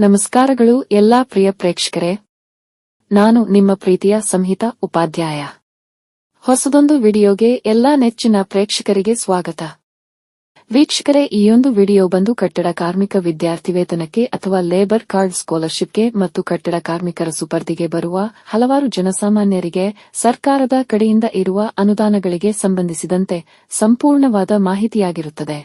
ನಮಸ್ಕಾರಗಳು ಎಲ್ಲಾ ಪ್ರಿಯ ಪ್ರೇಕ್ಷಕರೇ, ನಾನು ನಿಮ್ಮ ಪ್ರೀತಿಯ ಸಂಹಿತಾ ಉಪಾಧ್ಯಾಯ. ಹೊಸದೊಂದು ವಿಡಿಯೋಗೆ ಎಲ್ಲಾ ನೆಚ್ಚಿನ ಪ್ರೇಕ್ಷಕರಿಗೆ ಸ್ವಾಗತ. ವೀಕ್ಷಕರೇ, ಈಯೊಂದು ವಿಡಿಯೋ ಬಂದು ಕಟ್ಟಡ ಕಾರ್ಮಿಕ ವಿದ್ಯಾರ್ಥಿ ವೇತನಕ್ಕೆ ಅಥವಾ ಲೇಬರ್ ಕಾರ್ಡ್ ಸ್ಕಾಲರ್ಶಿಪ್ಗೆ ಮತ್ತು ಕಟ್ಟಡ ಕಾರ್ಮಿಕರ ಸುಪರ್ದಿಗೆ ಬರುವ ಹಲವಾರು ಜನಸಾಮಾನ್ಯರಿಗೆ ಸರ್ಕಾರದ ಕಡೆಯಿಂದ ಇರುವ ಅನುದಾನಗಳಿಗೆ ಸಂಬಂಧಿಸಿದಂತೆ ಸಂಪೂರ್ಣವಾದ ಮಾಹಿತಿಯಾಗಿರುತ್ತದೆ.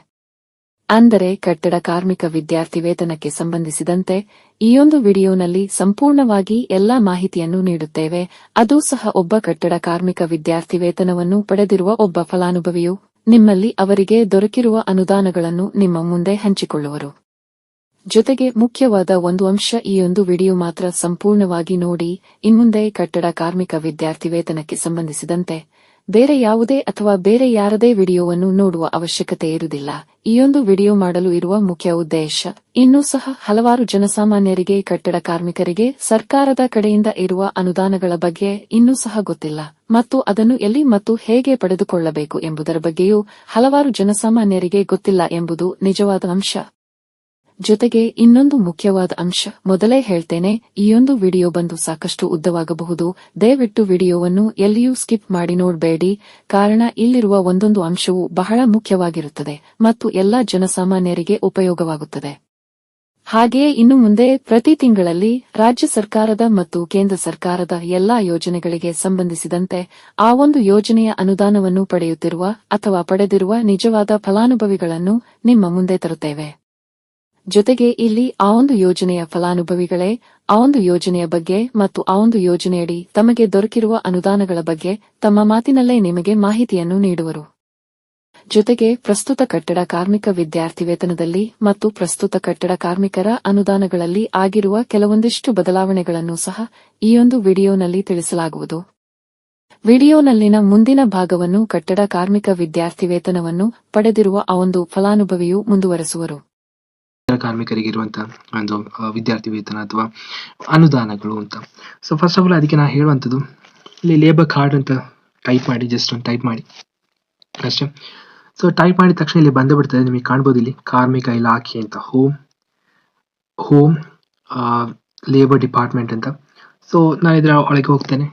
ಅಂದರೆ ಕಟ್ಟಡ ಕಾರ್ಮಿಕ ವಿದ್ಯಾರ್ಥಿ ವೇತನಕ್ಕೆ ಸಂಬಂಧಿಸಿದಂತೆ ಈಯೊಂದು ವಿಡಿಯೋನಲ್ಲಿ ಸಂಪೂರ್ಣವಾಗಿ ಎಲ್ಲಾ ಮಾಹಿತಿಯನ್ನು ನೀಡುತ್ತೇವೆ. ಅದೂ ಸಹ ಒಬ್ಬ ಕಟ್ಟಡ ಕಾರ್ಮಿಕ ವಿದ್ಯಾರ್ಥಿ ವೇತನವನ್ನು ಪಡೆದಿರುವ ಒಬ್ಬ ಫಲಾನುಭವಿಯು ನಿಮ್ಮಲ್ಲಿ ಅವರಿಗೆ ದೊರಕಿರುವ ಅನುದಾನಗಳನ್ನು ನಿಮ್ಮ ಮುಂದೆ ಹಂಚಿಕೊಳ್ಳುವರು. ಜೊತೆಗೆ ಮುಖ್ಯವಾದ ಒಂದು ಅಂಶ, ಈಯೊಂದು ವಿಡಿಯೋ ಮಾತ್ರ ಸಂಪೂರ್ಣವಾಗಿ ನೋಡಿ. ಇನ್ಮುಂದೆ ಕಟ್ಟಡ ಕಾರ್ಮಿಕ ವಿದ್ಯಾರ್ಥಿ ವೇತನಕ್ಕೆ ಸಂಬಂಧಿಸಿದಂತೆ ಬೇರೆ ಯಾವುದೇ ಅಥವಾ ಬೇರೆ ಯಾರದೇ ವಿಡಿಯೋವನ್ನು ನೋಡುವ ಅವಶ್ಯಕತೆ ಇರುವುದಿಲ್ಲ. ಈಯೊಂದು ವಿಡಿಯೋ ಮಾಡಲು ಇರುವ ಮುಖ್ಯ ಉದ್ದೇಶ, ಇನ್ನೂ ಸಹ ಹಲವಾರು ಜನಸಾಮಾನ್ಯರಿಗೆ ಕಟ್ಟಡ ಕಾರ್ಮಿಕರಿಗೆ ಸರ್ಕಾರದ ಕಡೆಯಿಂದ ಇರುವ ಅನುದಾನಗಳ ಬಗ್ಗೆ ಇನ್ನೂ ಸಹ ಗೊತ್ತಿಲ್ಲ ಮತ್ತು ಅದನ್ನು ಎಲ್ಲಿ ಮತ್ತು ಹೇಗೆ ಪಡೆದುಕೊಳ್ಳಬೇಕು ಎಂಬುದರ ಬಗ್ಗೆಯೂ ಹಲವಾರು ಜನಸಾಮಾನ್ಯರಿಗೆ ಗೊತ್ತಿಲ್ಲ ಎಂಬುದು ನಿಜವಾದ ಅಂಶ. ಜೊತೆಗೆ ಇನ್ನೊಂದು ಮುಖ್ಯವಾದ ಅಂಶ ಮೊದಲೇ ಹೇಳ್ತೇನೆ, ಈಯೊಂದು ವಿಡಿಯೋ ಬಂದು ಸಾಕಷ್ಟು ಉದ್ದವಾಗಬಹುದು. ದಯವಿಟ್ಟು ವಿಡಿಯೋವನ್ನು ಎಲ್ಲಿಯೂ ಸ್ಕಿಪ್ ಮಾಡಿ ನೋಡಬೇಡಿ, ಕಾರಣ ಇಲ್ಲಿರುವ ಒಂದೊಂದು ಅಂಶವು ಬಹಳ ಮುಖ್ಯವಾಗಿರುತ್ತದೆ ಮತ್ತು ಎಲ್ಲಾ ಜನಸಾಮಾನ್ಯರಿಗೆ ಉಪಯೋಗವಾಗುತ್ತದೆ. ಹಾಗೆಯೇ ಇನ್ನು ಮುಂದೆ ಪ್ರತಿ ತಿಂಗಳಲ್ಲಿ ರಾಜ್ಯ ಸರ್ಕಾರದ ಮತ್ತು ಕೇಂದ್ರ ಸರ್ಕಾರದ ಎಲ್ಲಾ ಯೋಜನೆಗಳಿಗೆ ಸಂಬಂಧಿಸಿದಂತೆ ಆ ಒಂದು ಯೋಜನೆಯ ಅನುದಾನವನ್ನು ಪಡೆಯುತ್ತಿರುವ ಅಥವಾ ಪಡೆದಿರುವ ನಿಜವಾದ ಫಲಾನುಭವಿಗಳನ್ನು ನಿಮ್ಮ ಮುಂದೆ ತರುತ್ತೇವೆ. ಜೊತೆಗೆ ಇಲ್ಲಿ ಆ ಒಂದು ಯೋಜನೆಯ ಫಲಾನುಭವಿಗಳೇ ಆ ಒಂದು ಯೋಜನೆಯ ಬಗ್ಗೆ ಮತ್ತು ಆ ಒಂದು ಯೋಜನೆಯಡಿ ತಮಗೆ ದೊರಕಿರುವ ಅನುದಾನಗಳ ಬಗ್ಗೆ ತಮ್ಮ ಮಾತಿನಲ್ಲೇ ನಿಮಗೆ ಮಾಹಿತಿಯನ್ನು ನೀಡುವರು. ಜೊತೆಗೆ ಪ್ರಸ್ತುತ ಕಟ್ಟಡ ಕಾರ್ಮಿಕ ವಿದ್ಯಾರ್ಥಿ ವೇತನದಲ್ಲಿ ಮತ್ತು ಪ್ರಸ್ತುತ ಕಟ್ಟಡ ಕಾರ್ಮಿಕರ ಅನುದಾನಗಳಲ್ಲಿ ಆಗಿರುವ ಕೆಲವೊಂದಿಷ್ಟು ಬದಲಾವಣೆಗಳನ್ನು ಸಹ ಈಯೊಂದು ವಿಡಿಯೋನಲ್ಲಿ ತಿಳಿಸಲಾಗುವುದು. ವಿಡಿಯೋನಲ್ಲಿನ ಮುಂದಿನ ಭಾಗವನ್ನು ಕಟ್ಟಡ ಕಾರ್ಮಿಕ ವಿದ್ಯಾರ್ಥಿ ವೇತನವನ್ನು ಪಡೆದಿರುವ ಆ ಒಂದು ಫಲಾನುಭವಿಯು ಮುಂದುವರೆಸುವರು. ಕಾರ್ಮಿಕರಿಗೆ ಇರುವಂತಹ ಒಂದು ವಿದ್ಯಾರ್ಥಿ ವೇತನ ಅಥವಾ ಅನುದಾನಗಳು ಅಂತ. ಸೊ ಫಸ್ಟ್ ಆಫ್ ಆಲ್ ಅದಕ್ಕೆ ನಾನು ಹೇಳುವಂಥದ್ದು, ಇಲ್ಲಿ ಲೇಬರ್ ಕಾರ್ಡ್ ಅಂತ ಟೈಪ್ ಮಾಡಿ, ಜಸ್ಟ್ ಒಂದು ಟೈಪ್ ಮಾಡಿ ಅಷ್ಟೇ. ಸೊ ಟೈಪ್ ಮಾಡಿದ ತಕ್ಷಣ ಇಲ್ಲಿ ಬಂದು ಬಿಡ್ತದೆ, ನಿಮಗೆ ಕಾಣ್ಬೋದು ಇಲ್ಲಿ ಕಾರ್ಮಿಕ ಇಲಾಖೆ ಅಂತ, ಹೋಮ್ ಲೇಬರ್ ಡಿಪಾರ್ಟ್ಮೆಂಟ್ ಅಂತ. ಸೊ ನಾನು ಇದರ ಒಳಗೆ ಹೋಗ್ತೇನೆ.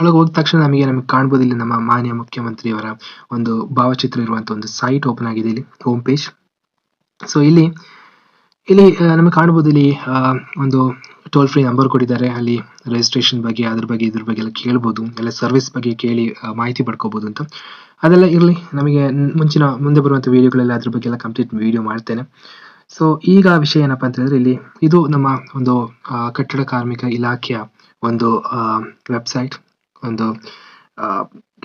ಒಳಗೆ ಹೋದ ತಕ್ಷಣ ನಮಗೆ ಕಾಣ್ಬೋದು ಇಲ್ಲಿ ನಮ್ಮ ಮಾನ್ಯ ಮುಖ್ಯಮಂತ್ರಿಯವರ ಒಂದು ಭಾವಚಿತ್ರ ಇರುವಂತಹ ಒಂದು ಸೈಟ್ ಓಪನ್ ಆಗಿದೆ, ಇಲ್ಲಿ ಹೋಮ್ ಪೇಜ್. ಸೊ ಇಲ್ಲಿ ನಮಗೆ ಕಾಣಬಹುದು, ಇಲ್ಲಿ ಒಂದು ಟೋಲ್ ಫ್ರೀ ನಂಬರ್ ಕೊಟ್ಟಿದ್ದಾರೆ. ಅಲ್ಲಿ ರಿಜಿಸ್ಟ್ರೇಷನ್ ಬಗ್ಗೆ ಇದ್ರ ಬಗ್ಗೆ ಎಲ್ಲ ಕೇಳ್ಬೋದು, ಎಲ್ಲ ಸರ್ವಿಸ್ ಬಗ್ಗೆ ಕೇಳಿ ಮಾಹಿತಿ ಪಡ್ಕೋಬಹುದು ಅಂತ. ಅದೆಲ್ಲ ಇರಲಿ, ನಮಗೆ ಮುಂದೆ ಬರುವಂಥ ವಿಡಿಯೋಗಳೆಲ್ಲ ಅದ್ರ ಬಗ್ಗೆ ಎಲ್ಲ ಕಂಪ್ಲೀಟ್ ವಿಡಿಯೋ ಮಾಡ್ತೇನೆ. ಸೊ ಈಗ ವಿಷಯ ಏನಪ್ಪಾ ಅಂತ ಹೇಳಿದ್ರೆ, ಇಲ್ಲಿ ಇದು ನಮ್ಮ ಒಂದು ಕಟ್ಟಡ ಕಾರ್ಮಿಕ ಇಲಾಖೆಯ ಒಂದು ವೆಬ್ಸೈಟ್. ಒಂದು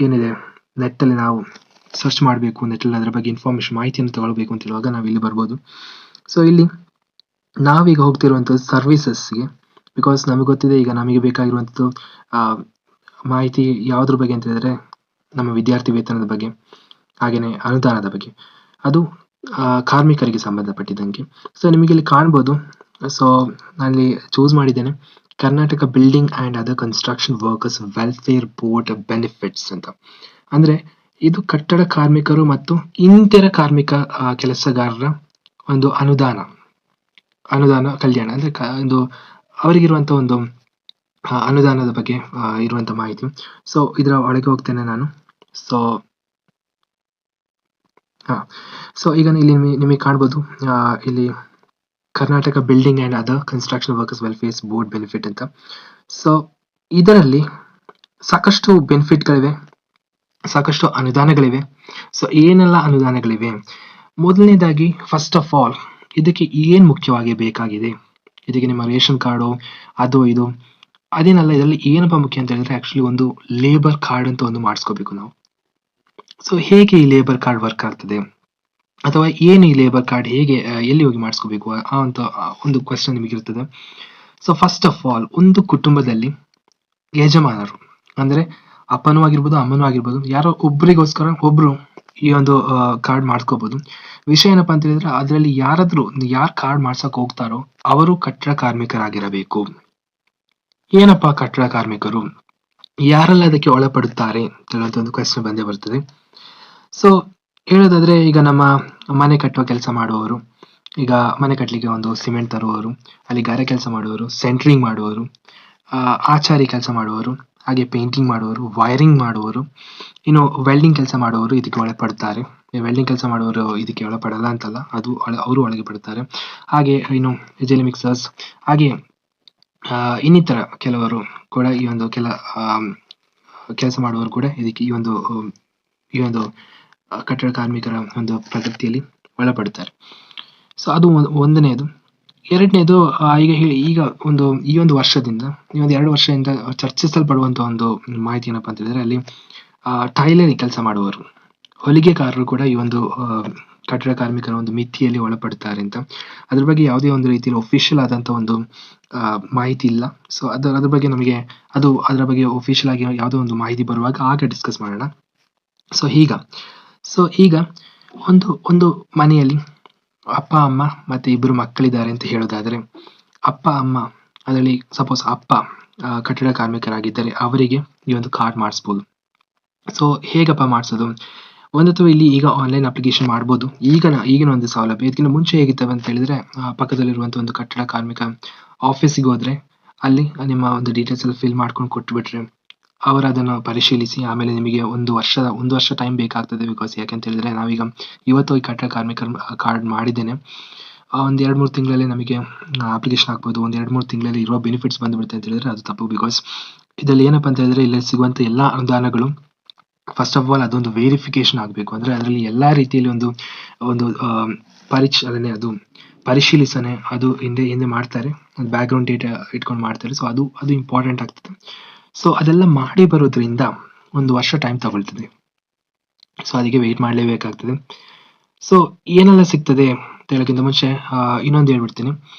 ಏನಿದೆ, ನೆಟ್ಟಲ್ಲಿ ನಾವು ಸರ್ಚ್ ಮಾಡಬೇಕು, ನೆಟ್ಟಲ್ಲಿ ಅದರ ಬಗ್ಗೆ ಇನ್ಫಾರ್ಮೇಶನ್ ಮಾಹಿತಿಯನ್ನು ತಗೊಳ್ಬೇಕು ಅಂತ ಹೇಳುವಾಗ ನಾವು ಇಲ್ಲಿ ಬರ್ಬೋದು. ಸೊ ಇಲ್ಲಿ ನಾವೀಗ ಹೋಗ್ತಿರುವಂಥದ್ದು ಸರ್ವಿಸಸ್ಗೆ, ಬಿಕಾಸ್ ನಮಗೆ ಗೊತ್ತಿದೆ ಈಗ ನಮಗೆ ಬೇಕಾಗಿರುವಂಥದ್ದು ಮಾಹಿತಿ ಯಾವುದ್ರ ಬಗ್ಗೆ ಅಂತ ಹೇಳಿದ್ರೆ ನಮ್ಮ ವಿದ್ಯಾರ್ಥಿ ವೇತನದ ಬಗ್ಗೆ, ಹಾಗೆಯೇ ಅನುದಾನದ ಬಗ್ಗೆ, ಅದು ಕಾರ್ಮಿಕರಿಗೆ ಸಂಬಂಧಪಟ್ಟಿದ್ದಂಗೆ. ಸೊ ನಿಮಗೆ ಇಲ್ಲಿ ಕಾಣ್ಬೋದು. ಸೊ ನಾನಿಲ್ಲಿ ಚೂಸ್ ಮಾಡಿದ್ದೇನೆ Karnataka building and other construction workers welfare board benefits ಅಂತ. ಅಂದರೆ ಇದು ಕಟ್ಟಡ ಕಾರ್ಮಿಕರು ಮತ್ತು ಇನ್ನಿತರ ಕಾರ್ಮಿಕ ಕೆಲಸಗಾರರ ಒಂದು ಅನುದಾನ ಕಲ್ಯಾಣ, ಅಂದ್ರೆ ಒಂದು ಅವರಿಗಿರುವಂತ ಒಂದು ಅನುದಾನದ ಬಗ್ಗೆ ಇರುವಂತ ಮಾಹಿತಿ. ಸೊ ಇದರ ಒಳಗೆ ಹೋಗ್ತೇನೆ ನಾನು. ಸೊ ಈಗ ಇಲ್ಲಿ ನಿಮಗೆ ಕಾಣ್ಬೋದು, ಇಲ್ಲಿ Karnataka building and other construction workers welfare board benefit ಅಂತ. ಸೊ ಇದರಲ್ಲಿ ಸಾಕಷ್ಟು ಬೆನಿಫಿಟ್ಗಳಿವೆ, ಸಾಕಷ್ಟು ಅನುದಾನಗಳಿವೆ. ಸೊ ಏನೆಲ್ಲ ಅನುದಾನಗಳಿವೆ? ಮೊದಲನೇದಾಗಿ, ಫಸ್ಟ್ ಆಫ್ ಆಲ್ ಇದಕ್ಕೆ ಏನ್ ಮುಖ್ಯವಾಗಿ ಬೇಕಾಗಿದೆ, ಇದಕ್ಕೆ ನಿಮ್ಮ ರೇಷನ್ ಕಾರ್ಡು ಅದು ಇದು ಅದೇನಲ್ಲ. ಇದರಲ್ಲಿ ಏನಪ್ಪಾ ಮುಖ್ಯ ಅಂತ ಹೇಳಿದ್ರೆ, ಆಕ್ಚುಲಿ ಒಂದು ಲೇಬರ್ ಕಾರ್ಡ್ ಅಂತ ಒಂದು ಮಾಡಿಸ್ಕೋಬೇಕು ನಾವು. ಸೊ ಹೇಗೆ ಈ ಲೇಬರ್ ಕಾರ್ಡ್ ವರ್ಕ್ ಆಗ್ತದೆ, ಅಥವಾ ಏನು ಈ ಲೇಬರ್ ಕಾರ್ಡ್, ಹೇಗೆ ಎಲ್ಲಿ ಹೋಗಿ ಮಾಡಿಸ್ಕೋಬೇಕು ಅಂತ ಒಂದು ಕ್ವೆಶ್ಚನ್ ನಿಮಗಿರ್ತದೆ. ಸೊ ಫಸ್ಟ್ ಆಫ್ ಆಲ್, ಒಂದು ಕುಟುಂಬದಲ್ಲಿ ಯಜಮಾನರು ಅಂದ್ರೆ ಅಪ್ಪನೂ ಆಗಿರ್ಬೋದು ಅಮ್ಮನೂ ಆಗಿರ್ಬೋದು, ಯಾರೋ ಒಬ್ರಿಗೋಸ್ಕರ ಒಬ್ರು ಈ ಒಂದು ಕಾರ್ಡ್ ಮಾಡ್ಕೋಬಹುದು. ವಿಷಯ ಏನಪ್ಪಾ ಅಂತ ಹೇಳಿದ್ರೆ, ಅದರಲ್ಲಿ ಯಾರು ಕಾರ್ಡ್ ಮಾಡ್ಸಕ್ ಹೋಗ್ತಾರೋ ಅವರು ಕಟ್ಟಡ ಕಾರ್ಮಿಕರಾಗಿರಬೇಕು. ಏನಪ್ಪಾ ಕಟ್ಟಡ ಕಾರ್ಮಿಕರು, ಯಾರೆಲ್ಲ ಅದಕ್ಕೆ ಒಳಪಡುತ್ತಾರೆ ಅಂತ ಒಂದು ಕ್ವೆಶ್ಚನ್ ಬಂದೇ ಬರ್ತದೆ. ಸೊ ಹೇಳೋದಾದ್ರೆ, ಈಗ ನಮ್ಮ ಮನೆ ಕಟ್ಟುವ ಕೆಲಸ ಮಾಡುವವರು, ಈಗ ಮನೆ ಕಟ್ಟಲಿಕ್ಕೆ ಒಂದು ಸಿಮೆಂಟ್ ತರುವವರು, ಅಲ್ಲಿ ಗಾರೆ ಕೆಲಸ ಮಾಡುವವರು, ಸೆಂಟ್ರಿಂಗ್ ಮಾಡುವವರು, ಆಚಾರಿ ಕೆಲಸ ಮಾಡುವವರು, ಹಾಗೆ ಪೇಂಟಿಂಗ್ ಮಾಡುವವರು, ವೈರಿಂಗ್ ಮಾಡುವವರು, ಇನ್ನು ವೆಲ್ಡಿಂಗ್ ಕೆಲಸ ಮಾಡುವವರು ಇದಕ್ಕೆ ಒಳಪಡ್ತಾರೆ. ವೆಲ್ಡಿಂಗ್ ಕೆಲಸ ಮಾಡುವವರು ಇದಕ್ಕೆ ಒಳಪಡಲ್ಲ ಅಂತಲ್ಲ, ಅದು ಅವರು ಒಳಗೆ ಪಡ್ತಾರೆ. ಹಾಗೆ ಇನ್ನು ಜೆಲಿ ಮಿಕ್ಸರ್ಸ್, ಹಾಗೆ ಇನ್ನಿತರ ಕೆಲವರು ಕೂಡ ಈ ಒಂದು ಕೆಲಸ ಮಾಡುವವರು ಕೂಡ ಇದಕ್ಕೆ ಈ ಒಂದು ಕಟ್ಟಡ ಕಾರ್ಮಿಕರ ಒಂದು ಪ್ರಗತಿಯಲ್ಲಿ ಒಳಪಡ್ತಾರೆ. ಸೊ ಅದು ಒಂದನೇದು. ಎರಡನೇದು, ಈಗ ಈ ಒಂದು ವರ್ಷದಿಂದ, ಈ ಒಂದು 2 ವರ್ಷದಿಂದ ಚರ್ಚಿಸಲ್ಪಡುವಂತ ಒಂದು ಮಾಹಿತಿ ಏನಪ್ಪಾ ಅಂತ ಹೇಳಿದ್ರೆ, ಅಲ್ಲಿ ಟೈಲರಿಂಗ್ ಕೆಲಸ ಮಾಡುವವರು, ಹೊಲಿಗೆಕಾರರು ಕೂಡ ಈ ಒಂದು ಕಟ್ಟಡ ಕಾರ್ಮಿಕರ ಒಂದು ಮಿತಿಯಲ್ಲಿ ಒಳಪಡ್ತಾರೆ ಅಂತ. ಅದ್ರ ಬಗ್ಗೆ ಯಾವುದೇ ಒಂದು ರೀತಿಯಲ್ಲಿ ಒಫಿಷಿಯಲ್ ಆದಂತ ಒಂದು ಮಾಹಿತಿ ಇಲ್ಲ. ಸೊ ಅದ್ರ ಬಗ್ಗೆ ನಮಗೆ ಅದರ ಬಗ್ಗೆ ಒಫಿಷಿಯಲ್ ಆಗಿ ಯಾವುದೋ ಒಂದು ಮಾಹಿತಿ ಬರುವಾಗ ಆಗ ಡಿಸ್ಕಸ್ ಮಾಡೋಣ. ಸೊ ಈಗ ಒಂದು ಮನೆಯಲ್ಲಿ ಅಪ್ಪ ಅಮ್ಮ ಮತ್ತೆ 2 ಮಕ್ಕಳಿದ್ದಾರೆ ಅಂತ ಹೇಳೋದಾದ್ರೆ, ಅಪ್ಪ ಅಮ್ಮ ಅದರಲ್ಲಿ ಸಪೋಸ್ ಅಪ್ಪ ಕಟ್ಟಡ ಕಾರ್ಮಿಕರಾಗಿದ್ದರೆ ಅವರಿಗೆ ಈ ಒಂದು ಕಾರ್ಡ್ ಮಾಡಿಸ್ಬೋದು. ಸೊ ಹೇಗಪ್ಪ ಮಾಡಿಸೋದು? ಒಂದತ್ತು ಇಲ್ಲಿ ಈಗ ಆನ್ಲೈನ್ ಅಪ್ಲಿಕೇಶನ್ ಮಾಡ್ಬೋದು. ಈಗಿನ ಒಂದು ಸೌಲಭ್ಯ. ಇದಕ್ಕಿಂತ ಮುಂಚೆ ಹೇಗಿತ್ತವೆ ಅಂತ ಹೇಳಿದ್ರೆ, ಪಕ್ಕದಲ್ಲಿರುವಂತ ಒಂದು ಕಟ್ಟಡ ಕಾರ್ಮಿಕ ಆಫೀಸಿಗೆ ಹೋದ್ರೆ ಅಲ್ಲಿ ನಿಮ್ಮ ಒಂದು ಡೀಟೇಲ್ಸ್ ಎಲ್ಲ ಫಿಲ್ ಮಾಡ್ಕೊಂಡು ಕೊಟ್ಬಿಟ್ರೆ ಅವರು ಅದನ್ನು ಪರಿಶೀಲಿಸಿ ಆಮೇಲೆ ನಿಮಗೆ ಒಂದು ವರ್ಷ ಟೈಮ್ ಬೇಕಾಗ್ತದೆ. ಬಿಕಾಸ್ ಯಾಕಂತ ಹೇಳಿದ್ರೆ, ನಾವೀಗ ಇವತ್ತು ಈ ಕಟ್ಟಡ ಕಾರ್ಮಿಕರ ಕಾರ್ಡ್ ಮಾಡಿದ್ದೇನೆ, ಒಂದು 2-3 ತಿಂಗಳಲ್ಲಿ ನಮಗೆ ಅಪ್ಲಿಕೇಶನ್ ಹಾಕ್ಬೋದು. ಒಂದು 2-3 ತಿಂಗಳಲ್ಲಿ ಇರುವ ಬೆನಿಫಿಟ್ಸ್ ಬಂದ್ಬಿಡುತ್ತೆ ಅಂತ ಹೇಳಿದ್ರೆ ಅದು ತಪ್ಪು. ಬಿಕಾಸ್ ಇದರಲ್ಲಿ ಏನಪ್ಪಾ ಅಂತ ಹೇಳಿದ್ರೆ, ಇಲ್ಲಿ ಸಿಗುವಂತ ಎಲ್ಲಾ ಅನುದಾನಗಳು ಫಸ್ಟ್ ಆಫ್ ಆಲ್ ಅದೊಂದು ವೆರಿಫಿಕೇಶನ್ ಆಗಬೇಕು. ಅಂದ್ರೆ ಅದರಲ್ಲಿ ಎಲ್ಲಾ ರೀತಿಯಲ್ಲಿ ಒಂದು ಅದು ಪರಿಶೀಲಿಸನೆ ಅದು ಹಿಂದೆ ಮಾಡ್ತಾರೆ, ಬ್ಯಾಕ್ ಗ್ರೌಂಡ್ ಡೇಟಾ ಇಟ್ಕೊಂಡು ಮಾಡ್ತಾರೆ. ಸೊ ಅದು ಇಂಪಾರ್ಟೆಂಟ್ ಆಗ್ತದೆ. ಸೊ ಅದೆಲ್ಲ ಮಾಡಿ ಬರೋದ್ರಿಂದ 1 ವರ್ಷ ಟೈಮ್ ತಗೊಳ್ತದೆ. ಸೊ ಅದಕ್ಕೆ ವೆಯ್ಟ್ ಮಾಡಲೇಬೇಕಾಗ್ತದೆ. ಸೊ ಏನೆಲ್ಲ ಸಿಗ್ತದೆ ಅಂತ ಹೇಳೋಕ್ಕಿಂತ ಮುಂಚೆ ಇನ್ನೊಂದು ಹೇಳ್ಬಿಡ್ತೀನಿ.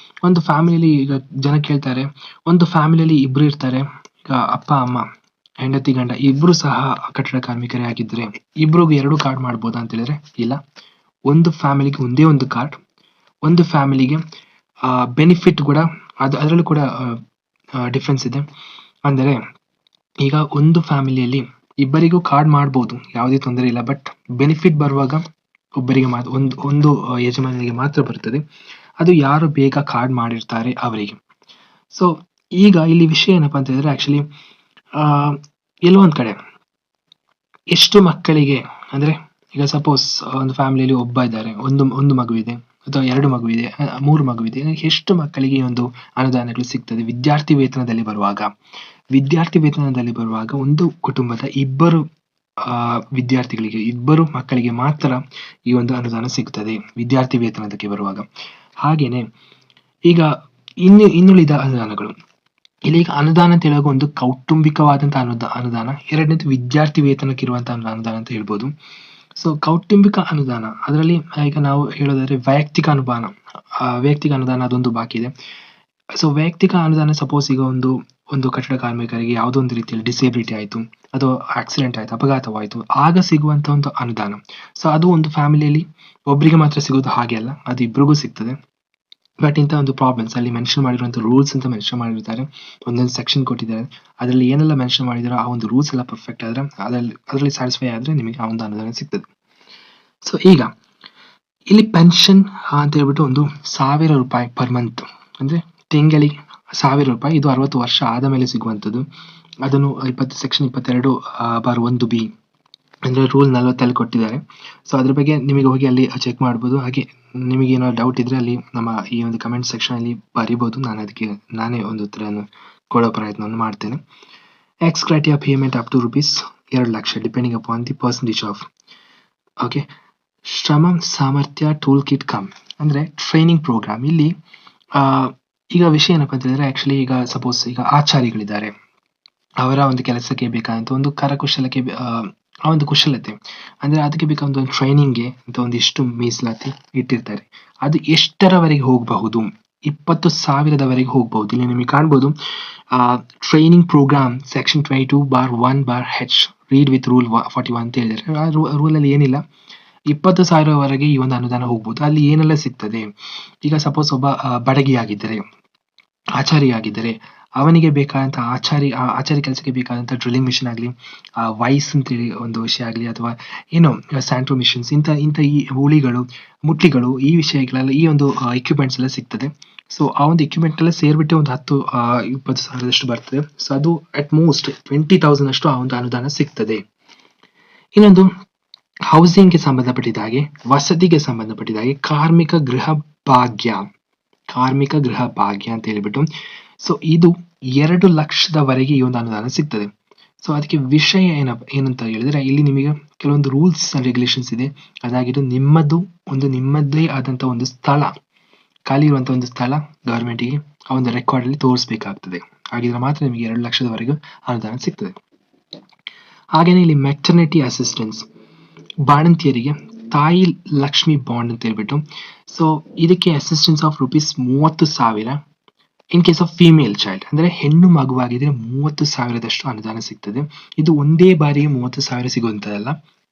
ಒಂದು ಫ್ಯಾಮಿಲಿಯಲ್ಲಿ ಈಗ ಜನ ಕೇಳ್ತಾರೆ, ಒಂದು ಫ್ಯಾಮಿಲಿಯಲ್ಲಿ 2 ಇರ್ತಾರೆ. ಈಗ ಅಪ್ಪ ಅಮ್ಮ, ಹೆಂಡತಿ ಗಂಡ ಇಬ್ರು ಸಹ ಕಟ್ಟಡ ಕಾರ್ಮಿಕರೇ ಆಗಿದ್ರೆ ಇಬ್ರಿಗೂ 2 ಕಾರ್ಡ್ ಮಾಡ್ಬೋದಾ ಅಂತ ಹೇಳಿದ್ರೆ ಇಲ್ಲ. ಒಂದು ಫ್ಯಾಮಿಲಿಗೆ ಒಂದೇ ಒಂದು ಕಾರ್ಡ್. ಒಂದು ಫ್ಯಾಮಿಲಿಗೆ ಬೆನಿಫಿಟ್ ಕೂಡ ಅದರಲ್ಲೂ ಕೂಡ ಡಿಫ್ರೆನ್ಸ್ ಇದೆ. ಅಂದರೆ ಈಗ ಒಂದು ಫ್ಯಾಮಿಲಿಯಲ್ಲಿ ಇಬ್ಬರಿಗೂ ಕಾರ್ಡ್ ಮಾಡ್ಬೋದು, ಯಾವುದೇ ತೊಂದರೆ ಇಲ್ಲ. ಬಟ್ ಬೆನಿಫಿಟ್ ಬರುವಾಗ ಒಬ್ಬರಿಗೆ ಮಾತ್ರ, ಒಂದು ಯಜಮಾನಿಗೆ ಮಾತ್ರ ಬರ್ತದೆ. ಅದು ಯಾರು ಬೇಗ ಕಾರ್ಡ್ ಮಾಡಿರ್ತಾರೆ ಅವರಿಗೆ. ಸೊ ಈಗ ಇಲ್ಲಿ ವಿಷಯ ಏನಪ್ಪಾ ಅಂತ ಹೇಳಿದ್ರೆ, ಆಕ್ಚುಲಿ ಎಲ್ಲೋ ಒಂದ್ ಕಡೆ ಎಷ್ಟು ಮಕ್ಕಳಿಗೆ, ಅಂದ್ರೆ ಈಗ ಸಪೋಸ್ ಒಂದು ಫ್ಯಾಮಿಲಿಯಲ್ಲಿ ಒಬ್ಬ ಇದ್ದಾರೆ, ಒಂದು ಮಗು ಇದೆ ಅಥವಾ 2 ಮಗು ಇದೆ, 3 ಮಗು ಇದೆ, ಎಷ್ಟು ಮಕ್ಕಳಿಗೆ ಒಂದು ಅನುದಾನಗಳು ಸಿಗ್ತದೆ? ವಿದ್ಯಾರ್ಥಿ ವೇತನದಲ್ಲಿ ಬರುವಾಗ ಒಂದು ಕುಟುಂಬದ 2 ವಿದ್ಯಾರ್ಥಿಗಳಿಗೆ, 2 ಮಕ್ಕಳಿಗೆ ಮಾತ್ರ ಈ ಒಂದು ಅನುದಾನ ಸಿಗ್ತದೆ ವಿದ್ಯಾರ್ಥಿ ವೇತನದಕ್ಕೆ ಬರುವಾಗ. ಹಾಗೇನೆ ಈಗ ಇನ್ನುಳಿದ ಅನುದಾನಗಳು, ಇಲ್ಲಿ ಈಗ ಅನುದಾನ ಅಂತ ಹೇಳುವಾಗ ಒಂದು ಕೌಟುಂಬಿಕವಾದಂತಹ ಅನುದಾನ, ಎರಡನೇದು ವಿದ್ಯಾರ್ಥಿ ವೇತನಕ್ಕೆ ಇರುವಂತಹ ಅನುದಾನ ಅಂತ ಹೇಳ್ಬೋದು. ಸೊ ಕೌಟುಂಬಿಕ ಅನುದಾನ, ಅದರಲ್ಲಿ ಈಗ ನಾವು ಹೇಳೋದಾದ್ರೆ ವೈಯಕ್ತಿಕ ಅನುದಾನ ಅದೊಂದು ಬಾಕಿ ಇದೆ. ಸೊ ವೈಯಕ್ತಿಕ ಅನುದಾನ, ಸಪೋಸ್ ಈಗ ಒಂದು ಕಟ್ಟಡ ಕಾರ್ಮಿಕರಿಗೆ ಯಾವುದೋ ಒಂದು ರೀತಿಯಲ್ಲಿ ಡಿಸೇಬಿಲಿಟಿ ಆಯ್ತು, ಅಥವಾ ಆಕ್ಸಿಡೆಂಟ್ ಆಯ್ತು, ಅಪಘಾತವಾಯ್ತು, ಆಗ ಸಿಗುವಂತ ಒಂದು ಅನುದಾನ. ಸೊ ಅದು ಒಂದು ಫ್ಯಾಮಿಲಿಯಲ್ಲಿ ಒಬ್ಬರಿಗೆ ಮಾತ್ರ ಸಿಗೋದು ಹಾಗೆ ಅಲ್ಲ, ಅದು ಇಬ್ರಿಗೂ ಸಿಗ್ತದೆ. ಬಟ್ ಇಂಥ ಒಂದು ಪ್ರಾಬ್ಲಮ್ಸ್ ಅಲ್ಲಿ ಮೆನ್ಷನ್ ಮಾಡಿರುವಂತ ರೂಲ್ಸ್ ಅಂತ ಮೆನ್ಷನ್ ಮಾಡಿರ್ತಾರೆ, ಒಂದೊಂದು ಸೆಕ್ಷನ್ ಕೊಟ್ಟಿದ್ದಾರೆ. ಅದರಲ್ಲಿ ಏನೆಲ್ಲ ಮೆನ್ಷನ್ ಮಾಡಿದಾರೋ ಆ ಒಂದು ರೂಲ್ಸ್ ಎಲ್ಲ ಪರ್ಫೆಕ್ಟ್ ಆದ್ರೆ, ಅದರಲ್ಲಿ ಸ್ಯಾಟಿಸ್ಫೈ ಆದ್ರೆ ನಿಮಗೆ ಆ ಒಂದು ಅನುದಾನ ಸಿಗ್ತದೆ. ಸೊ ಈಗ ಇಲ್ಲಿ ಪೆನ್ಷನ್ ಅಂತ ಹೇಳ್ಬಿಟ್ಟು ಒಂದು 1000 ರೂಪಾಯಿ ಪರ್ ಮಂತ್, ಅಂದ್ರೆ ತಿಂಗಳಿಗೆ 1000 ರೂಪಾಯಿ. ಇದು 60 ವರ್ಷ ಆದ ಮೇಲೆ ಸಿಗುವಂತದ್ದು. ಅದನ್ನು ಸೆಕ್ಷನ್ 22/1B ಅಂದ್ರೆ ರೂಲ್ 40 ಕೊಟ್ಟಿದ್ದಾರೆ. ಸೊ ಅದ್ರ ಬಗ್ಗೆ ನಿಮಗೆ ಹೋಗಿ ಅಲ್ಲಿ ಚೆಕ್ ಮಾಡ್ಬೋದು. ಹಾಗೆ ನಿಮಗೆ ಏನೋ ಡೌಟ್ ಇದ್ರೆ ಅಲ್ಲಿ ನಮ್ಮ ಈ ಒಂದು ಕಮೆಂಟ್ ಸೆಕ್ಷನ್ ಅಲ್ಲಿ ಬರೀಬಹುದು. ನಾನೇ ಒಂದು ಉತ್ತರವನ್ನು ಕೊಡೋ ಪ್ರಯತ್ನವನ್ನು ಮಾಡ್ತೇನೆ. X criteria payment up to ₹2 lakh depending upon the percentage of okay ಶ್ರಮ ಸಾಮರ್ಥ್ಯ ಟೂಲ್ ಕಿಟ್ ಕಮ್ ಅಂದ್ರೆ ಟ್ರೈನಿಂಗ್ ಪ್ರೋಗ್ರಾಮ್. ಇಲ್ಲಿ ಈಗ ವಿಷಯ ಏನಪ್ಪಾ ಅಂತ ಹೇಳಿದ್ರೆ, ಆಕ್ಚುಲಿ ಈಗ ಸಪೋಸ್ ಈಗ ಆಚಾರಿಗಳಿದ್ದಾರೆ, ಅವರ ಒಂದು ಕೆಲಸಕ್ಕೆ ಬೇಕಾದಂತ ಒಂದು ಕರಕುಶಲಕ್ಕೆ ಆ ಒಂದು ಕುಶಲತೆ, ಅಂದ್ರೆ ಅದಕ್ಕೆ ಬೇಕಾದ ಒಂದು ಟ್ರೈನಿಂಗ್ಗೆ ಅಂತ ಒಂದಿಷ್ಟು ಮೀಸಲಾತಿ ಇಟ್ಟಿರ್ತಾರೆ. ಅದು ಎಷ್ಟರವರೆಗೆ ಹೋಗಬಹುದು? 20,000 ಹೋಗಬಹುದು. ಇಲ್ಲಿ ನಿಮಗೆ ಕಾಣ್ಬೋದು training program section 22/1/H read with rule 41 ಅಂತ ಹೇಳಿದ್ದಾರೆ. ಆ ರೂಲ್ ಅಲ್ಲಿ ಏನಿಲ್ಲ, 20,000 ಈ ಒಂದು ಅನುದಾನ ಹೋಗ್ಬೋದು. ಅಲ್ಲಿ ಏನೆಲ್ಲ ಸಿಗ್ತದೆ? ಈಗ ಸಪೋಸ್ ಒಬ್ಬ ಬಡಗಿ ಆಗಿದ್ದರೆ, ಆಚಾರಿ ಆಗಿದ್ದರೆ ಅವನಿಗೆ ಬೇಕಾದಂಥ ಆಚಾರಿ ಕೆಲಸಕ್ಕೆ ಬೇಕಾದಂಥ ಡ್ರಿಲ್ಲಿಂಗ್ ಮಿಷಿನ್ ಆಗಲಿ, ವೈಸ್ ಅಂತೇಳಿ ಒಂದು ವಿಷಯ ಆಗಲಿ, ಅಥವಾ ಏನೋ ಸ್ಯಾಂಟ್ರೋ ಮಿಷನ್ಸ್, ಇಂಥ ಈ ಉಳಿಗಳು, ಮುಟ್ಲಿಗಳು, ಈ ವಿಷಯಗಳೆಲ್ಲ, ಈ ಒಂದು ಎಕ್ವಿಪ್ಮೆಂಟ್ಸ್ ಎಲ್ಲ ಸಿಗ್ತದೆ. ಸೊ ಆ ಒಂದು ಎಕ್ವಿಪ್ಮೆಂಟ್ ಎಲ್ಲ ಸೇರಿಬಿಟ್ಟು ಒಂದು 10-20 ಸಾವಿರದಷ್ಟು ಬರ್ತದೆ. ಸೊ ಅದು ಅಟ್ ಮೋಸ್ಟ್ 20,000 ಅಷ್ಟು ಆ ಒಂದು ಅನುದಾನ ಸಿಗ್ತದೆ. ಇನ್ನೊಂದು ಹೌಸಿಂಗ್ಗೆ ಸಂಬಂಧಪಟ್ಟಿದ ಹಾಗೆ, ವಸತಿಗೆ ಸಂಬಂಧಪಟ್ಟಿದ ಹಾಗೆ ಕಾರ್ಮಿಕ ಗೃಹ ಭಾಗ್ಯ ಅಂತ ಹೇಳಿಬಿಟ್ಟು, ಸೊ ಇದು 2 ಲಕ್ಷದವರೆಗೆ ಈ ಒಂದು ಅನುದಾನ ಸಿಗ್ತದೆ. ಸೊ ಅದಕ್ಕೆ ವಿಷಯ ಏನಂತ ಹೇಳಿದ್ರೆ, ಇಲ್ಲಿ ನಿಮಗೆ ಕೆಲವೊಂದು ರೂಲ್ಸ್ ಅಂಡ್ ರೆಗ್ಯುಲೇಷನ್ಸ್ ಇದೆ. ಅದಾಗಿದ್ದು ನಿಮ್ಮದೇ ಆದಂತ ಒಂದು ಸ್ಥಳ, ಖಾಲಿ ಇರುವಂತ ಒಂದು ಸ್ಥಳ ಗವರ್ಮೆಂಟಿಗೆ ಆ ಒಂದು ರೆಕಾರ್ಡ್ ಅಲ್ಲಿ ತೋರಿಸಬೇಕಾಗ್ತದೆ. ಹಾಗಿದ್ರೆ ಮಾತ್ರ ನಿಮಗೆ 2 ಲಕ್ಷದವರೆಗೂ ಅನುದಾನ ಸಿಗ್ತದೆ. ಹಾಗೇನೆ ಇಲ್ಲಿ ಮೆಟರ್ನಿಟಿ ಅಸಿಸ್ಟೆನ್ಸ್, ಬಾಣಂತಿಯರಿಗೆ ತಾಯಿ ಲಕ್ಷ್ಮಿ ಬಾಂಡ್ ಅಂತ ಹೇಳ್ಬಿಟ್ಟು, ಸೊ ಇದಕ್ಕೆ assistance of ₹30,000 in case of female child, ಅಂದ್ರೆ ಹೆಣ್ಣು ಮಗುವಾಗಿದ್ರೆ 30,000ದಷ್ಟು ಅನುದಾನ ಸಿಗ್ತದೆ. ಇದು ಒಂದೇ ಬಾರಿಗೆ 30,000 ಸಿಗುವಂತದಲ್ಲ,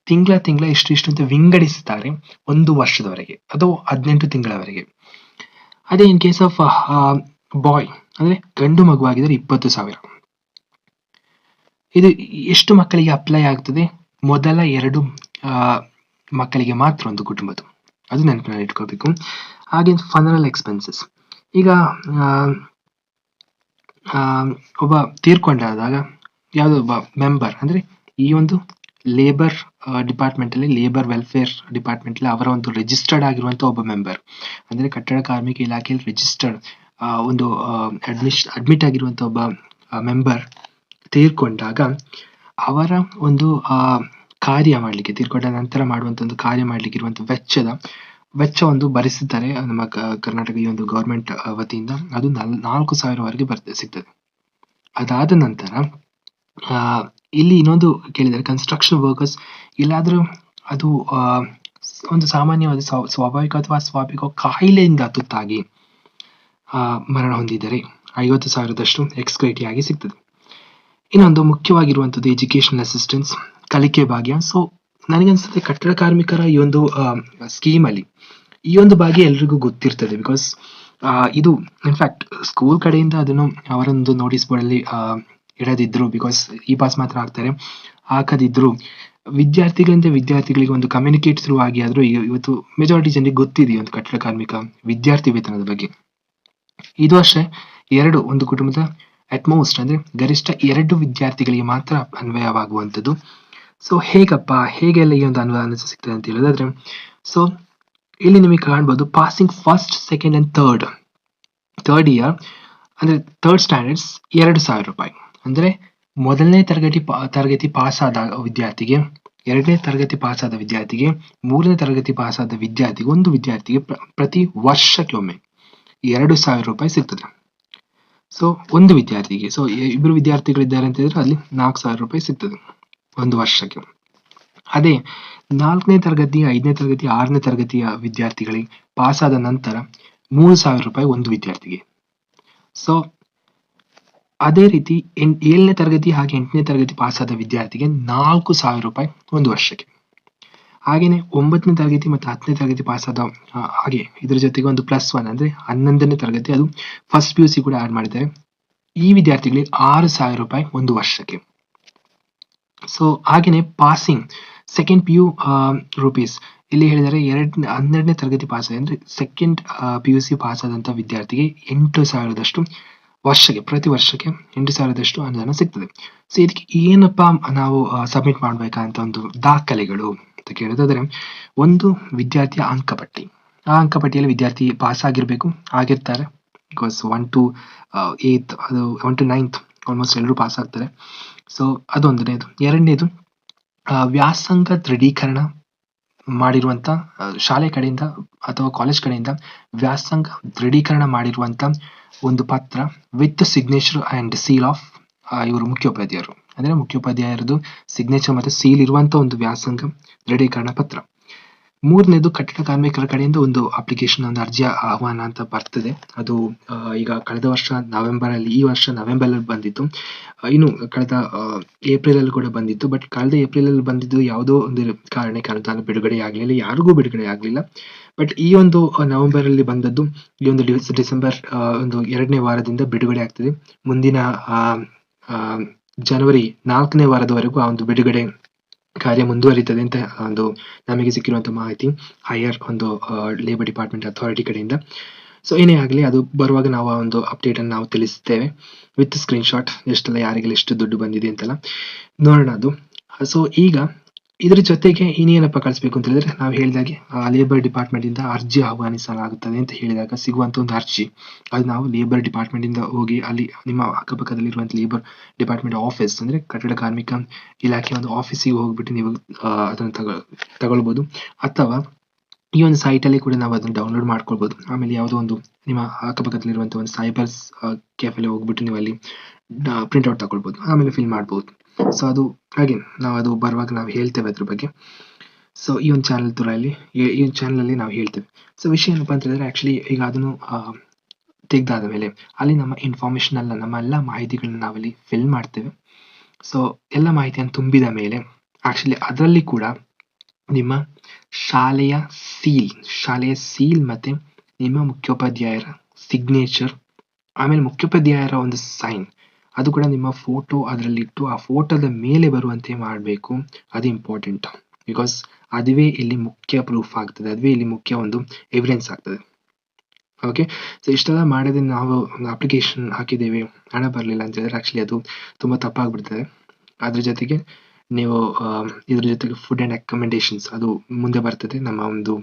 ತಿಂಗಳ ಇಷ್ಟು ಅಂತ ವಿಂಗಡಿಸುತ್ತಾರೆ 1 ವರ್ಷದವರೆಗೆ ಅಥವಾ 18 ತಿಂಗಳವರೆಗೆ. ಅದೇ ಇನ್ ಕೇಸ್ ಆಫ್ ಬಾಯ್ ಅಂದ್ರೆ ಗಂಡು ಮಗುವಾಗಿದ್ರೆ 20,000. ಇದು ಎಷ್ಟು ಮಕ್ಕಳಿಗೆ ಅಪ್ಲೈ ಆಗ್ತದೆ? ಮೊದಲ 2 ಮಕ್ಕಳಿಗೆ ಮಾತ್ರ ಒಂದು ಕುಟುಂಬದ್ದು, ಅದು ನೆನಪಿನಲ್ಲಿ ಇಟ್ಕೋಬೇಕು. ಹಾಗೆ ಫನರಲ್ ಎಕ್ಸ್ಪೆನ್ಸಸ್, ಈಗ ಒಬ್ಬ ತೀರ್ಕೊಂಡಾದಾಗ ಯಾವುದೋ ಒಬ್ಬ ಮೆಂಬರ್, ಅಂದ್ರೆ ಈ ಒಂದು ಲೇಬರ್ ಡಿಪಾರ್ಟ್ಮೆಂಟ್ ಅಲ್ಲಿ, ಲೇಬರ್ ವೆಲ್ಫೇರ್ ಡಿಪಾರ್ಟ್ಮೆಂಟ್ ಅಲ್ಲಿ ಅವರ ಒಂದು ರಿಜಿಸ್ಟರ್ಡ್ ಆಗಿರುವಂತ ಒಬ್ಬ ಮೆಂಬರ್, ಅಂದ್ರೆ ಕಟ್ಟಡ ಕಾರ್ಮಿಕ ಇಲಾಖೆಯಲ್ಲಿ ರಿಜಿಸ್ಟರ್ಡ್ ಒಂದು ಅಡ್ಮಿಟ್ ಆಗಿರುವಂತ ಒಬ್ಬ ಮೆಂಬರ್ ತೀರ್ಕೊಂಡಾಗ ಅವರ ಒಂದು ಕಾರ್ಯ ಮಾಡಲಿಕ್ಕೆ, ತೀರ್ಕೊಂಡ ನಂತರ ಮಾಡುವಂತ ಒಂದು ಕಾರ್ಯ ಮಾಡಲಿಕ್ಕೆ ಇರುವಂತ ವೆಚ್ಚ ಒಂದು ಭರಿಸುತ್ತಾರೆ ನಮ್ಮ ಕರ್ನಾಟಕ ಈ ಒಂದು ಗವರ್ಮೆಂಟ್ ವತಿಯಿಂದ. ಅದು 4,000ವರೆಗೆ ಸಿಗ್ತದೆ. ಅದಾದ ನಂತರ ಇಲ್ಲಿ ಇನ್ನೊಂದು ಕೇಳಿದರೆ, ಕನ್ಸ್ಟ್ರಕ್ಷನ್ ವರ್ಕರ್ಸ್ ಇಲ್ಲಾದ್ರೂ ಅದು ಒಂದು ಸಾಮಾನ್ಯವಾದ ಸ್ವಾಭಾವಿಕ ಅಥವಾ ಅಸ್ವಾಭಾವಿಕ ಕಾಯಿಲೆಯಿಂದ ತುತ್ತಾಗಿ ಮರಣ ಹೊಂದಿದರೆ 50,000ದಷ್ಟು ಎಕ್ಸ್ಗ್ರೇಟಿವ್ ಆಗಿ ಸಿಗ್ತದೆ. ಇನ್ನೊಂದು ಮುಖ್ಯವಾಗಿರುವಂತದ್ದು ಎಜುಕೇಶನಲ್ ಅಸಿಸ್ಟೆನ್ಸ್, ಕಲಿಕೆ ಭಾಗ್ಯ. ಸೊ ನನಗನ್ಸುತ್ತೆ ಕಟ್ಟಡ ಕಾರ್ಮಿಕರ ಈ ಒಂದು ಸ್ಕೀಮ್ ಅಲ್ಲಿ ಈ ಒಂದು ಭಾಗ್ಯ ಎಲ್ರಿಗೂ ಗೊತ್ತಿರ್ತದೆ. ಬಿಕಾಸ್ ಇದು ಇನ್ಫ್ಯಾಕ್ಟ್ ಸ್ಕೂಲ್ ಕಡೆಯಿಂದ ಅದನ್ನು ಅವರೊಂದು ನೋಟಿಸ್ ಬೋರ್ಡ್ ಅಲ್ಲಿ ಇಡದಿದ್ರು, ಬಿಕಾಸ್ ಈ ಪಾಸ್ ಮಾತ್ರ ಆಗ್ತಾರೆ, ಹಾಕದಿದ್ರು ವಿದ್ಯಾರ್ಥಿಗಳಿಗೆ ಒಂದು ಕಮ್ಯುನಿಕೇಟ್ ಥ್ರೂ ಆಗಿ ಆದ್ರೂ ಇವತ್ತು ಮೆಜಾರಿಟಿ ಜನರಿಗೆ ಗೊತ್ತಿದೆ ಒಂದು ಕಟ್ಟಡ ಕಾರ್ಮಿಕ ವಿದ್ಯಾರ್ಥಿ ವೇತನದ ಬಗ್ಗೆ. ಇದು ಅಷ್ಟೇ, ಒಂದು ಕುಟುಂಬದ ಅಟ್ ಮೋಸ್ಟ್ ಅಂದ್ರೆ ಗರಿಷ್ಠ 2 ವಿದ್ಯಾರ್ಥಿಗಳಿಗೆ ಮಾತ್ರ ಅನ್ವಯವಾಗುವಂಥದ್ದು. ಸೊ ಹೇಗೆಲ್ಲ ಈ ಒಂದು ಅನುದಾನ ಸಿಗ್ತದೆ ಅಂತ ಹೇಳಿದ್ರೆ, ಸೊ ಇಲ್ಲಿ ನಿಮಗೆ ಕಾಣ್ಬೋದು, passing first, second and third year ಅಂದ್ರೆ ಥರ್ಡ್ ಸ್ಟ್ಯಾಂಡರ್ಡ್ಸ್ ₹2,000. ಅಂದ್ರೆ ಮೊದಲನೇ ತರಗತಿ ಪಾಸ್ ಆದ ವಿದ್ಯಾರ್ಥಿಗೆ, 2ನೇ ತರಗತಿ ಪಾಸ್ ಆದ ವಿದ್ಯಾರ್ಥಿಗೆ, 3ನೇ ತರಗತಿ ಪಾಸ್ ಆದ ವಿದ್ಯಾರ್ಥಿಗೆ, ಒಂದು ವಿದ್ಯಾರ್ಥಿಗೆ ಪ್ರತಿ ವರ್ಷಕ್ಕೆ ಒಮ್ಮೆ ₹2,000 ಸಿಗ್ತದೆ. ಸೊ ಒಂದು ವಿದ್ಯಾರ್ಥಿಗೆ, ಸೊ 2 ವಿದ್ಯಾರ್ಥಿಗಳಿದ್ದಾರೆ ಅಂತ ಹೇಳಿದ್ರೆ ಅಲ್ಲಿ ₹4,000 ಸಿಗ್ತದೆ ಒಂದು ವರ್ಷಕ್ಕೆ. ಅದೇ 4ನೇ ತರಗತಿ, 5ನೇ ತರಗತಿ, 6ನೇ ತರಗತಿಯ ವಿದ್ಯಾರ್ಥಿಗಳಿಗೆ ಪಾಸ್ ಆದ ನಂತರ ₹3,000 ಒಂದು ವಿದ್ಯಾರ್ಥಿಗೆ. ಸೊ ಅದೇ ರೀತಿ 7ನೇ ತರಗತಿ ಹಾಗೆ 8ನೇ ತರಗತಿ ಪಾಸ್ ಆದ ವಿದ್ಯಾರ್ಥಿಗೆ ₹4,000 ಒಂದು ವರ್ಷಕ್ಕೆ. ಹಾಗೇನೆ 9ನೇ ತರಗತಿ ಮತ್ತು 10ನೇ ತರಗತಿ ಪಾಸ್ ಆದ ಹಾಗೆ ಇದ್ರ ಜೊತೆಗೆ ಒಂದು +1 ಅಂದ್ರೆ 11ನೇ ತರಗತಿ, ಅದು ಫಸ್ಟ್ PUC ಕೂಡ ಆಡ್ ಮಾಡಿದ್ದಾರೆ, ಈ ವಿದ್ಯಾರ್ಥಿಗಳಿಗೆ ₹6,000 ಒಂದು ವರ್ಷಕ್ಕೆ. ಸೊ ಹಾಗೇನೆ ಪಾಸಿಂಗ್ ಸೆಕೆಂಡ್ PU ರೂಪೀಸ್, ಇಲ್ಲಿ ಹೇಳಿದರೆ 12ನೇ ತರಗತಿ ಪಾಸ್ ಅಂದ್ರೆ ಸೆಕೆಂಡ್ PUC ಪಾಸ್ ಆದಂತ ವಿದ್ಯಾರ್ಥಿಗೆ 8,000ದಷ್ಟು ವರ್ಷಕ್ಕೆ, ಪ್ರತಿ ವರ್ಷಕ್ಕೆ 8,000ದಷ್ಟು ಅನುದಾನ ಸಿಗ್ತದೆ. ಸೊ ಇದಕ್ಕೆ ಏನಪ್ಪಾ ನಾವು ಸಬ್ಮಿಟ್ ಮಾಡ್ಬೇಕಂತ ಒಂದು ದಾಖಲೆಗಳು ಅಂತ ಕೇಳೋದಾದ್ರೆ, ಒಂದು ವಿದ್ಯಾರ್ಥಿಯ ಅಂಕಪಟ್ಟಿ, ಆ ಅಂಕಪಟ್ಟಿಯಲ್ಲಿ ವಿದ್ಯಾರ್ಥಿ ಪಾಸ್ ಆಗಿರ್ತಾರೆ, ಬಿಕಾಸ್ 1 to 8th, ಅದು 1 to 9th ಆಲ್ಮೋಸ್ಟ್ ಎಲ್ಲರೂ ಪಾಸ್ ಆಗ್ತಾರೆ. ಸೊ ಅದೊಂದನೇದು. ಎರಡನೇದು ವ್ಯಾಸಂಗ ದೃಢೀಕರಣ ಮಾಡಿರುವಂತ ಶಾಲೆ ಕಡೆಯಿಂದ ಅಥವಾ ಕಾಲೇಜ್ ಕಡೆಯಿಂದ ವ್ಯಾಸಂಗ ದೃಢೀಕರಣ ಮಾಡಿರುವಂತ ಒಂದು ಪತ್ರ with signature and seal of ಇವರು ಮುಖ್ಯೋಪಾಧ್ಯಾಯರು, ಅಂದ್ರೆ ಮುಖ್ಯೋಪಾಧ್ಯಾಯರದು ಸಿಗ್ನೇಚರ್ ಮತ್ತೆ ಸೀಲ್ ಇರುವಂತ ಒಂದು ವ್ಯಾಸಂಗ ದೃಢೀಕರಣ ಪತ್ರ. ಮೂರನೇದು ಕಟ್ಟಡ ಕಾರ್ಮಿಕರ ಕಡೆಯಿಂದ ಒಂದು ಅಪ್ಲಿಕೇಶನ್, ಒಂದು ಅರ್ಜಿಯ ಆಹ್ವಾನ ಅಂತ ಬರ್ತದೆ. ಅದು ಈಗ ಕಳೆದ ವರ್ಷ ನವೆಂಬರ್ ಅಲ್ಲಿ, ಈ ವರ್ಷ ನವೆಂಬರ್ ಅಲ್ಲಿ ಬಂದಿತ್ತು. ಇನ್ನು ಕಳೆದ ಏಪ್ರಿಲ್ ಅಲ್ಲಿ ಕೂಡ ಬಂದಿತ್ತು. ಬಟ್ ಕಳೆದ ಏಪ್ರಿಲ್ ಅಲ್ಲಿ ಬಂದಿದ್ದು ಯಾವುದೋ ಒಂದು ಕಾರಣಕ್ಕೆ ಅನುದಾನ ಬಿಡುಗಡೆ ಆಗಲಿಲ್ಲ, ಯಾರಿಗೂ ಬಿಡುಗಡೆ ಆಗಲಿಲ್ಲ. ಬಟ್ ಈ ಒಂದು ನವೆಂಬರ್ ಅಲ್ಲಿ ಬಂದದ್ದು ಈ ಒಂದು ಡಿಸೆಂಬರ್ ಒಂದು 2ನೇ ವಾರದಿಂದ ಬಿಡುಗಡೆ ಆಗ್ತದೆ. ಮುಂದಿನ ಜನವರಿ 4ನೇ ವಾರದವರೆಗೂ ಆ ಒಂದು ಬಿಡುಗಡೆ ಕಾರ್ಯ ಮುಂದುವರಿತದೆ ಅಂತ ಒಂದು ನಮಗೆ ಸಿಕ್ಕಿರುವಂತಹ ಮಾಹಿತಿ ಹೈಯರ್ ಒಂದು ಲೇಬರ್ ಡಿಪಾರ್ಟ್ಮೆಂಟ್ ಅಥಾರಿಟಿ ಕಡೆಯಿಂದ. ಸೊ ಏನೇ ಆಗಲಿ, ಅದು ಬರುವಾಗ ನಾವು ಆ ಒಂದು ಅಪ್ಡೇಟ್ ಅನ್ನು ನಾವು ತಿಳಿಸ್ತೇವೆ ವಿತ್ ಸ್ಕ್ರೀನ್ ಶಾಟ್, ಎಷ್ಟೆಲ್ಲ ಯಾರಿಗೆಲ್ಲ ಎಷ್ಟು ದುಡ್ಡು ಬಂದಿದೆ ಅಂತೆಲ್ಲ ನೋಡೋಣ ಅದು. ಸೊ ಈಗ ಇದ್ರ ಜೊತೆಗೆ ಇನ್ನೇನಪ್ಪ ಕಳಿಸ್ಬೇಕು ಅಂತ ಹೇಳಿದ್ರೆ, ನಾವು ಹೇಳಿದಾಗೆ ಲೇಬರ್ ಡಿಪಾರ್ಟ್ಮೆಂಟ್ ಇಂದ ಅರ್ಜಿ ಆಹ್ವಾನಿಸಲಾಗುತ್ತದೆ ಅಂತ ಹೇಳಿದಾಗ ಸಿಗುವಂತ ಒಂದು ಅರ್ಜಿ, ಅದು ನಾವು ಲೇಬರ್ ಡಿಪಾರ್ಟ್ಮೆಂಟ್ ಇಂದ ಹೋಗಿ ಅಲ್ಲಿ ನಿಮ್ಮ ಅಕ್ಕಪಕ್ಕದಲ್ಲಿರುವಂತ ಲೇಬರ್ ಡಿಪಾರ್ಟ್ಮೆಂಟ್ ಆಫೀಸ್ ಅಂದ್ರೆ ಕಟ್ಟಡ ಕಾರ್ಮಿಕ ಇಲಾಖೆ ಒಂದು ಆಫೀಸಿಗೆ ಹೋಗ್ಬಿಟ್ಟು ನೀವು ಅದನ್ನು ತಗೊಳ್ಬಹುದು. ಅಥವಾ ಈ ಒಂದು ಸೈಟ್ ಅಲ್ಲಿ ಕೂಡ ನಾವು ಅದನ್ನು ಡೌನ್ಲೋಡ್ ಮಾಡ್ಕೊಳ್ಬಹುದು. ಆಮೇಲೆ ಯಾವುದೋ ಒಂದು ನಿಮ್ಮ ಅಕ್ಕಪಕ್ಕದಲ್ಲಿರುವಂತಹ ಒಂದು ಸೈಬರ್ ಕೆಫೆಲಿ ಹೋಗ್ಬಿಟ್ಟು ನೀವು ಅಲ್ಲಿ ಪ್ರಿಂಟ್ಔಟ್ ತಗೊಳ್ಬಹುದು, ಆಮೇಲೆ ಫಿಲ್ ಮಾಡಬಹುದು. ಸೊ ಅದು ಹಾಗೆ ನಾವು ಅದು ಬರುವಾಗ ನಾವು ಹೇಳ್ತೇವೆ ಅದ್ರ ಬಗ್ಗೆ. ಸೊ ಈ ಒಂದು ಚಾನಲ್ ತುರಲ್ಲಿ ಈ ಒಂದು ಚಾನಲ್ ಅಲ್ಲಿ ನಾವು ಹೇಳ್ತೇವೆ. ಸೊ ವಿಷಯ ಏನಪ್ಪಾ ಅಂತ ಹೇಳಿದ್ರೆ, ಆಕ್ಚುಲಿ ಈಗ ಅದನ್ನು ತೆಗ್ದಾದ ಮೇಲೆ ಅಲ್ಲಿ ನಮ್ಮ ಇನ್ಫಾರ್ಮೇಶನ್ ಅಲ್ಲ, ನಮ್ಮ ಎಲ್ಲ ಮಾಹಿತಿಗಳನ್ನ ನಾವಲ್ಲಿ ಫಿಲ್ ಮಾಡ್ತೇವೆ. ಸೊ ಎಲ್ಲ ಮಾಹಿತಿಯನ್ನು ತುಂಬಿದ ಮೇಲೆ ಆಕ್ಚುಲಿ ಅದರಲ್ಲಿ ಕೂಡ ನಿಮ್ಮ ಶಾಲೆಯ ಸೀಲ್ ಮತ್ತೆ ನಿಮ್ಮ ಮುಖ್ಯೋಪಾಧ್ಯಾಯರ ಸಿಗ್ನೇಚರ್, ಆಮೇಲೆ ಮುಖ್ಯೋಪಾಧ್ಯಾಯರ ಒಂದು ಸೈನ್, ಅದು ಕೂಡ ನಿಮ್ಮ ಫೋಟೋ ಅದರಲ್ಲಿಟ್ಟು ಆ ಫೋಟೋದ ಮೇಲೆ ಬರುವಂತೆ ಮಾಡಬೇಕು. ಅದು ಇಂಪಾರ್ಟೆಂಟ್, ಬಿಕಾಸ್ ಅದುವೇ ಇಲ್ಲಿ ಮುಖ್ಯ ಪ್ರೂಫ್ ಆಗ್ತದೆ, ಅದುವೇ ಇಲ್ಲಿ ಮುಖ್ಯ ಒಂದು ಎವಿಡೆನ್ಸ್ ಆಗ್ತದೆ. ಓಕೆ, ಸೊ ಇಷ್ಟೆಲ್ಲ ಮಾಡಿದ್ರೆ ನಾವು ಅಪ್ಲಿಕೇಶನ್ ಹಾಕಿದ್ದೇವೆ, ಹಣ ಬರಲಿಲ್ಲ ಅಂತ ಹೇಳಿದ್ರೆ ಆಕ್ಚುಲಿ ಅದು ತುಂಬಾ ತಪ್ಪಾಗ್ಬಿಡ್ತದೆ. ಅದ್ರ ಜೊತೆಗೆ ನೀವು ಇದ್ರ ಜೊತೆಗೆ ಫುಡ್ ಅಂಡ್ ಅಕಾಮಿಡೇಷನ್ಸ್ ಅದು ಮುಂದೆ ಬರ್ತದೆ ನಮ್ಮ ಒಂದು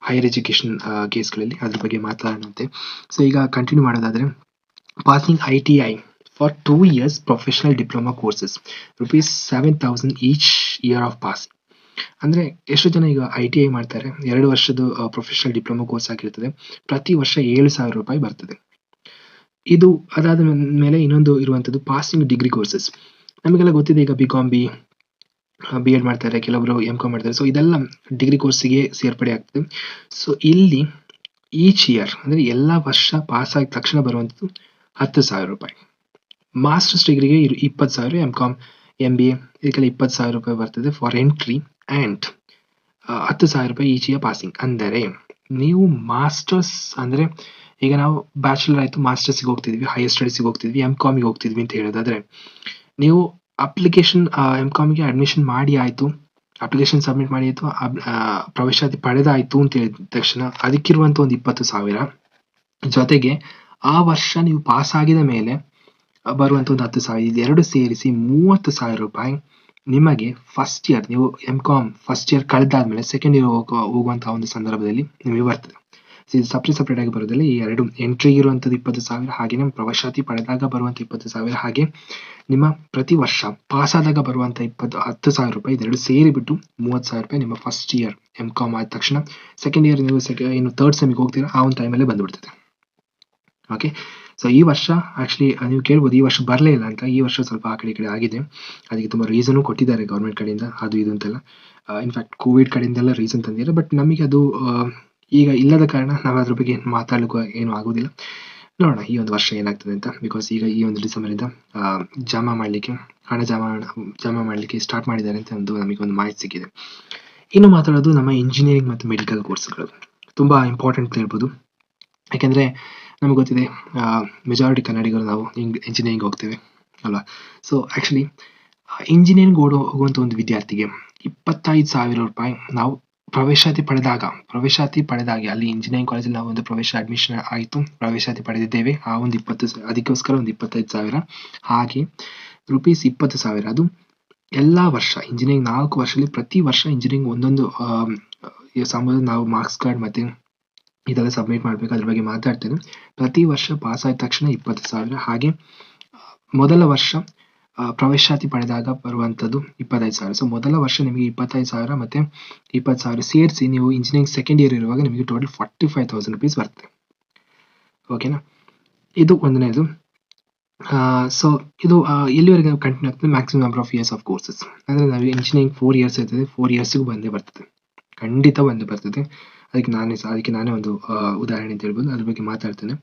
ಹೈಯರ್ ಎಜುಕೇಶನ್ ಕೇಸ್ಗಳಲ್ಲಿ, ಅದ್ರ ಬಗ್ಗೆ ಮಾತಾಡೋಣಂತೆ. ಸೊ ಈಗ ಕಂಟಿನ್ಯೂ ಮಾಡೋದಾದ್ರೆ, passing ITI for 2 years professional diploma courses ₹7,000 each year of passing. ಅಂದ್ರೆ ಎಷ್ಟು ಜನ ಈಗ ITI ಮಾಡ್ತಾರೆ, 2 ವರ್ಷದ ಪ್ರೊಫೆಷನಲ್ ಡಿಪ್ಲೊಮಾ ಕೋರ್ಸ್ ಆಗಿರ್ತದೆ, ಪ್ರತಿ ವರ್ಷ ₹7,000 ಬರ್ತದೆ. ಇದು ಅದಾದ ಮೇಲೆ ಇನ್ನೊಂದು ಇರುವಂತದ್ದು ಪಾಸಿಂಗ್ ಡಿಗ್ರಿ ಕೋರ್ಸಸ್. ನಮಗೆಲ್ಲ ಗೊತ್ತಿದೆ, ಈಗ BCom B.Ed ಮಾಡ್ತಾರೆ, ಕೆಲವರು M.Com ಮಾಡ್ತಾರೆ. ಸೊ ಇದೆಲ್ಲ ಡಿಗ್ರಿ ಕೋರ್ಸಿಗೆ ಸೇರ್ಪಡೆ ಆಗ್ತದೆ. ಸೊ ಇಲ್ಲಿ ಈಚ್ ಇಯರ್ ಅಂದ್ರೆ ಎಲ್ಲ ವರ್ಷ ಪಾಸ್ ಆಗಿದ ತಕ್ಷಣ ಬರುವಂತದ್ದು ₹10,000. ಮಾಸ್ಟರ್ಸ್ ಡಿಗ್ರಿಗೆ 20,000, M.Com MBA ಇದಕ್ಕೆಲ್ಲ ₹20,000 ಬರ್ತದೆ for entry and ₹10,000 each year passing. ಅಂದರೆ ನೀವು ಮಾಸ್ಟರ್ಸ್ ಅಂದ್ರೆ ಈಗ ನಾವು ಬ್ಯಾಚುಲರ್ ಆಯ್ತು, ಮಾಸ್ಟರ್ಸ್ಗೆ ಹೋಗ್ತಿದ್ವಿ, ಹೈಯರ್ ಸ್ಟಡೀಸ್ಗೆ ಹೋಗ್ತಿದ್ವಿ, M.Com ಹೋಗ್ತಿದ್ವಿ ಅಂತ ಹೇಳೋದಾದ್ರೆ, ನೀವು ಅಪ್ಲಿಕೇಶನ್ M.Com ಅಡ್ಮಿಷನ್ ಮಾಡಿ ಆಯ್ತು, ಅಪ್ಲಿಕೇಶನ್ ಸಬ್ಮಿಟ್ ಮಾಡಿ ಆಯ್ತು, ಪ್ರವೇಶಾತಿ ಪಡೆದಾಯ್ತು ಅಂತ ಹೇಳಿದ ತಕ್ಷಣ ಅದಕ್ಕಿರುವಂತ ಒಂದು 20,000 ಜೊತೆಗೆ ಆ ವರ್ಷ ನೀವು ಪಾಸ್ ಆಗಿದ ಮೇಲೆ ಬರುವಂತ ಒಂದು 10,000, ಇದೆರಡು ಸೇರಿಸಿ ₹30,000 ನಿಮಗೆ ಫಸ್ಟ್ ಇಯರ್, ನೀವು M.Com ಫಸ್ಟ್ ಇಯರ್ ಕಳೆದಾದ್ಮೇಲೆ ಸೆಕೆಂಡ್ ಇಯರ್ ಹೋಗುವಂತಹ ಒಂದು ಸಂದರ್ಭದಲ್ಲಿ ನಿಮಗೆ ಬರ್ತದೆ. ಇದು ಸಪ್ರೇಟ್ ಆಗಿ ಬರೋದಿಲ್ಲ. ಈ ಎರಡು ಎಂಟ್ರಿ ಇರುವಂತದ್ದು 20,000, ಹಾಗೆ ನಿಮ್ಮ ಪ್ರವೇಶಾತಿ ಪಡೆದಾಗ ಬರುವಂತ 20,000, ಹಾಗೆ ನಿಮ್ಮ ಪ್ರತಿ ವರ್ಷ ಪಾಸ್ ಆದಾಗ ಬರುವಂತ ₹10,000, ಇದೆರಡು ಸೇರಿಬಿಟ್ಟು ₹30,000 ನಿಮ್ಮ ಫಸ್ಟ್ ಇಯರ್ M.Com ಆದ ತಕ್ಷಣ. ಸೆಕೆಂಡ್ ಇಯರ್ ನೀವು ಇನ್ನು ಥರ್ಡ್ ಸೆಮಿಗೆ ಹೋಗ್ತೀರಾ, ಆ ಒಂದು ಟೈಮಲ್ಲೇ ಬಂದ್ಬಿಡ್ತದೆ. ಓಕೆ, ಸೊ ಈ ವರ್ಷ ಆಕ್ಚುಲಿ ನೀವು ಕೇಳ್ಬೋದು ಈ ವರ್ಷ ಬರಲೇ ಇಲ್ಲ ಅಂತ. ಈ ವರ್ಷ ಸ್ವಲ್ಪ ಆ ಕಡೆ ಆಗಿದೆ, ಅದಕ್ಕೆ ತುಂಬಾ ರೀಸನ್ ಕೊಟ್ಟಿದ್ದಾರೆ ಗೌರ್ಮೆಂಟ್ ಕಡೆಯಿಂದ, ಅದು ಇದು ಅಂತೆಲ್ಲ. ಇನ್ಫ್ಯಾಕ್ಟ್ ಕೋವಿಡ್ ಕಡೆಯಿಂದೆಲ್ಲ ರೀಸನ್ ತಂದಿದ್ದಾರೆ. ಬಟ್ ನಮಗೆ ಅದು ಈಗ ಇಲ್ಲದ ಕಾರಣ ನಾವು ಅದ್ರ ಬಗ್ಗೆ ಮಾತಾಡ್ಲಿಕ್ಕೆ ಏನು ಆಗೋದಿಲ್ಲ. ನೋಡೋಣ ಈ ಒಂದು ವರ್ಷ ಏನಾಗ್ತದೆ ಅಂತ. ಬಿಕಾಸ್ ಈಗ ಈ ಒಂದು ಡಿಸೆಂಬರ್ ಇಂದ ಹಣ ಜಮಾ ಮಾಡಲಿಕ್ಕೆ ಸ್ಟಾರ್ಟ್ ಮಾಡಿದ್ದಾರೆ ಅಂತ ನಮಗೆ ಒಂದು ಮಾಹಿತಿ ಸಿಕ್ಕಿದೆ. ಇನ್ನು ಮಾತಾಡೋದು ನಮ್ಮ ಇಂಜಿನಿಯರಿಂಗ್ ಮತ್ತು ಮೆಡಿಕಲ್ ಕೋರ್ಸ್ಗಳು ತುಂಬಾ ಇಂಪಾರ್ಟೆಂಟ್ ಅಂತ ಹೇಳ್ಬೋದು. ಯಾಕೆಂದ್ರೆ ನಮಗೆ ಗೊತ್ತಿದೆ, ಮೆಜಾರಿಟಿ ಕನ್ನಡಿಗರು ನಾವು ಇಂಜಿನಿಯರಿಂಗ್ ಹೋಗ್ತೇವೆ ಅಲ್ವಾ. ಸೊ ಆಕ್ಚುಲಿ ಇಂಜಿನಿಯರಿಂಗ್ ಹೋಗುವಂತ ಒಂದು ವಿದ್ಯಾರ್ಥಿಗೆ ₹25,000 ನಾವು ಪ್ರವೇಶಾತಿ ಪಡೆದಾಗ ಅಲ್ಲಿ ಇಂಜಿನಿಯರಿಂಗ್ ಕಾಲೇಜಲ್ಲಿ ನಾವು ಒಂದು ಪ್ರವೇಶ ಅಡ್ಮಿಷನ್ ಆಯಿತು, ಪ್ರವೇಶಾತಿ ಪಡೆದಿದ್ದೇವೆ, ಆ ಒಂದು ಅದಕ್ಕೋಸ್ಕರ ಒಂದು 25,000, ಹಾಗೆ ₹20,000 ಅದು ಎಲ್ಲಾ ವರ್ಷ ಇಂಜಿನಿಯರಿಂಗ್ 4 ವರ್ಷದಲ್ಲಿ ಪ್ರತಿ ವರ್ಷ ಇಂಜಿನಿಯರಿಂಗ್ ಒಂದೊಂದು ಸಂಬಂಧ ನಾವು ಮಾರ್ಕ್ಸ್ ಕಾರ್ಡ್ ಮತ್ತೆ ಇದೆಲ್ಲ ಸಬ್ಮಿಟ್ ಮಾಡ್ಬೇಕು, ಅದ್ರ ಬಗ್ಗೆ ಮಾತಾಡ್ತೇನೆ. ಪ್ರತಿ ವರ್ಷ ಪಾಸ್ ಆದ ತಕ್ಷಣ 20,000, ಹಾಗೆ ಮೊದಲ ವರ್ಷ ಪ್ರವೇಶಾತಿ ಪಡೆದಾಗ ಬರುವಂತದ್ದು 25,000. ಸೊ ಮೊದಲ ವರ್ಷ ನಿಮಗೆ 25,000 ಮತ್ತೆ 20,000 ಸೇರಿಸಿ ನೀವು ಇಂಜಿನಿಯರಿಂಗ್ ಸೆಕೆಂಡ್ ಇಯರ್ ಇರುವಾಗ ನಿಮಗೆ ಟೋಟಲ್ ₹45,000 ಬರ್ತದೆ. ಓಕೆನಾ, ಇದು ಒಂದನೇದು. ಸೊ ಇದು ಎಲ್ಲಿವರೆಗೆ ಕಂಟಿನ್ಯೂ ಆಗ್ತದೆ, maximum number of years of courses. ಅಂದ್ರೆ ನಾವು ಇಂಜಿನಿಯರಿಂಗ್ 4 years ಇರ್ತದೆ, 4 yearsಗೂ ಬಂದೇ ಬರ್ತದೆ. ಖಂಡಿತ ಒಂದು ಬರ್ತದೆ. ಅದಕ್ಕೆ ನಾನೇ ಒಂದು ಉದಾಹರಣೆ ಅಂತ ಹೇಳ್ಬೋದು, ಅದ್ರ ಬಗ್ಗೆ ಮಾತಾಡ್ತೇನೆ.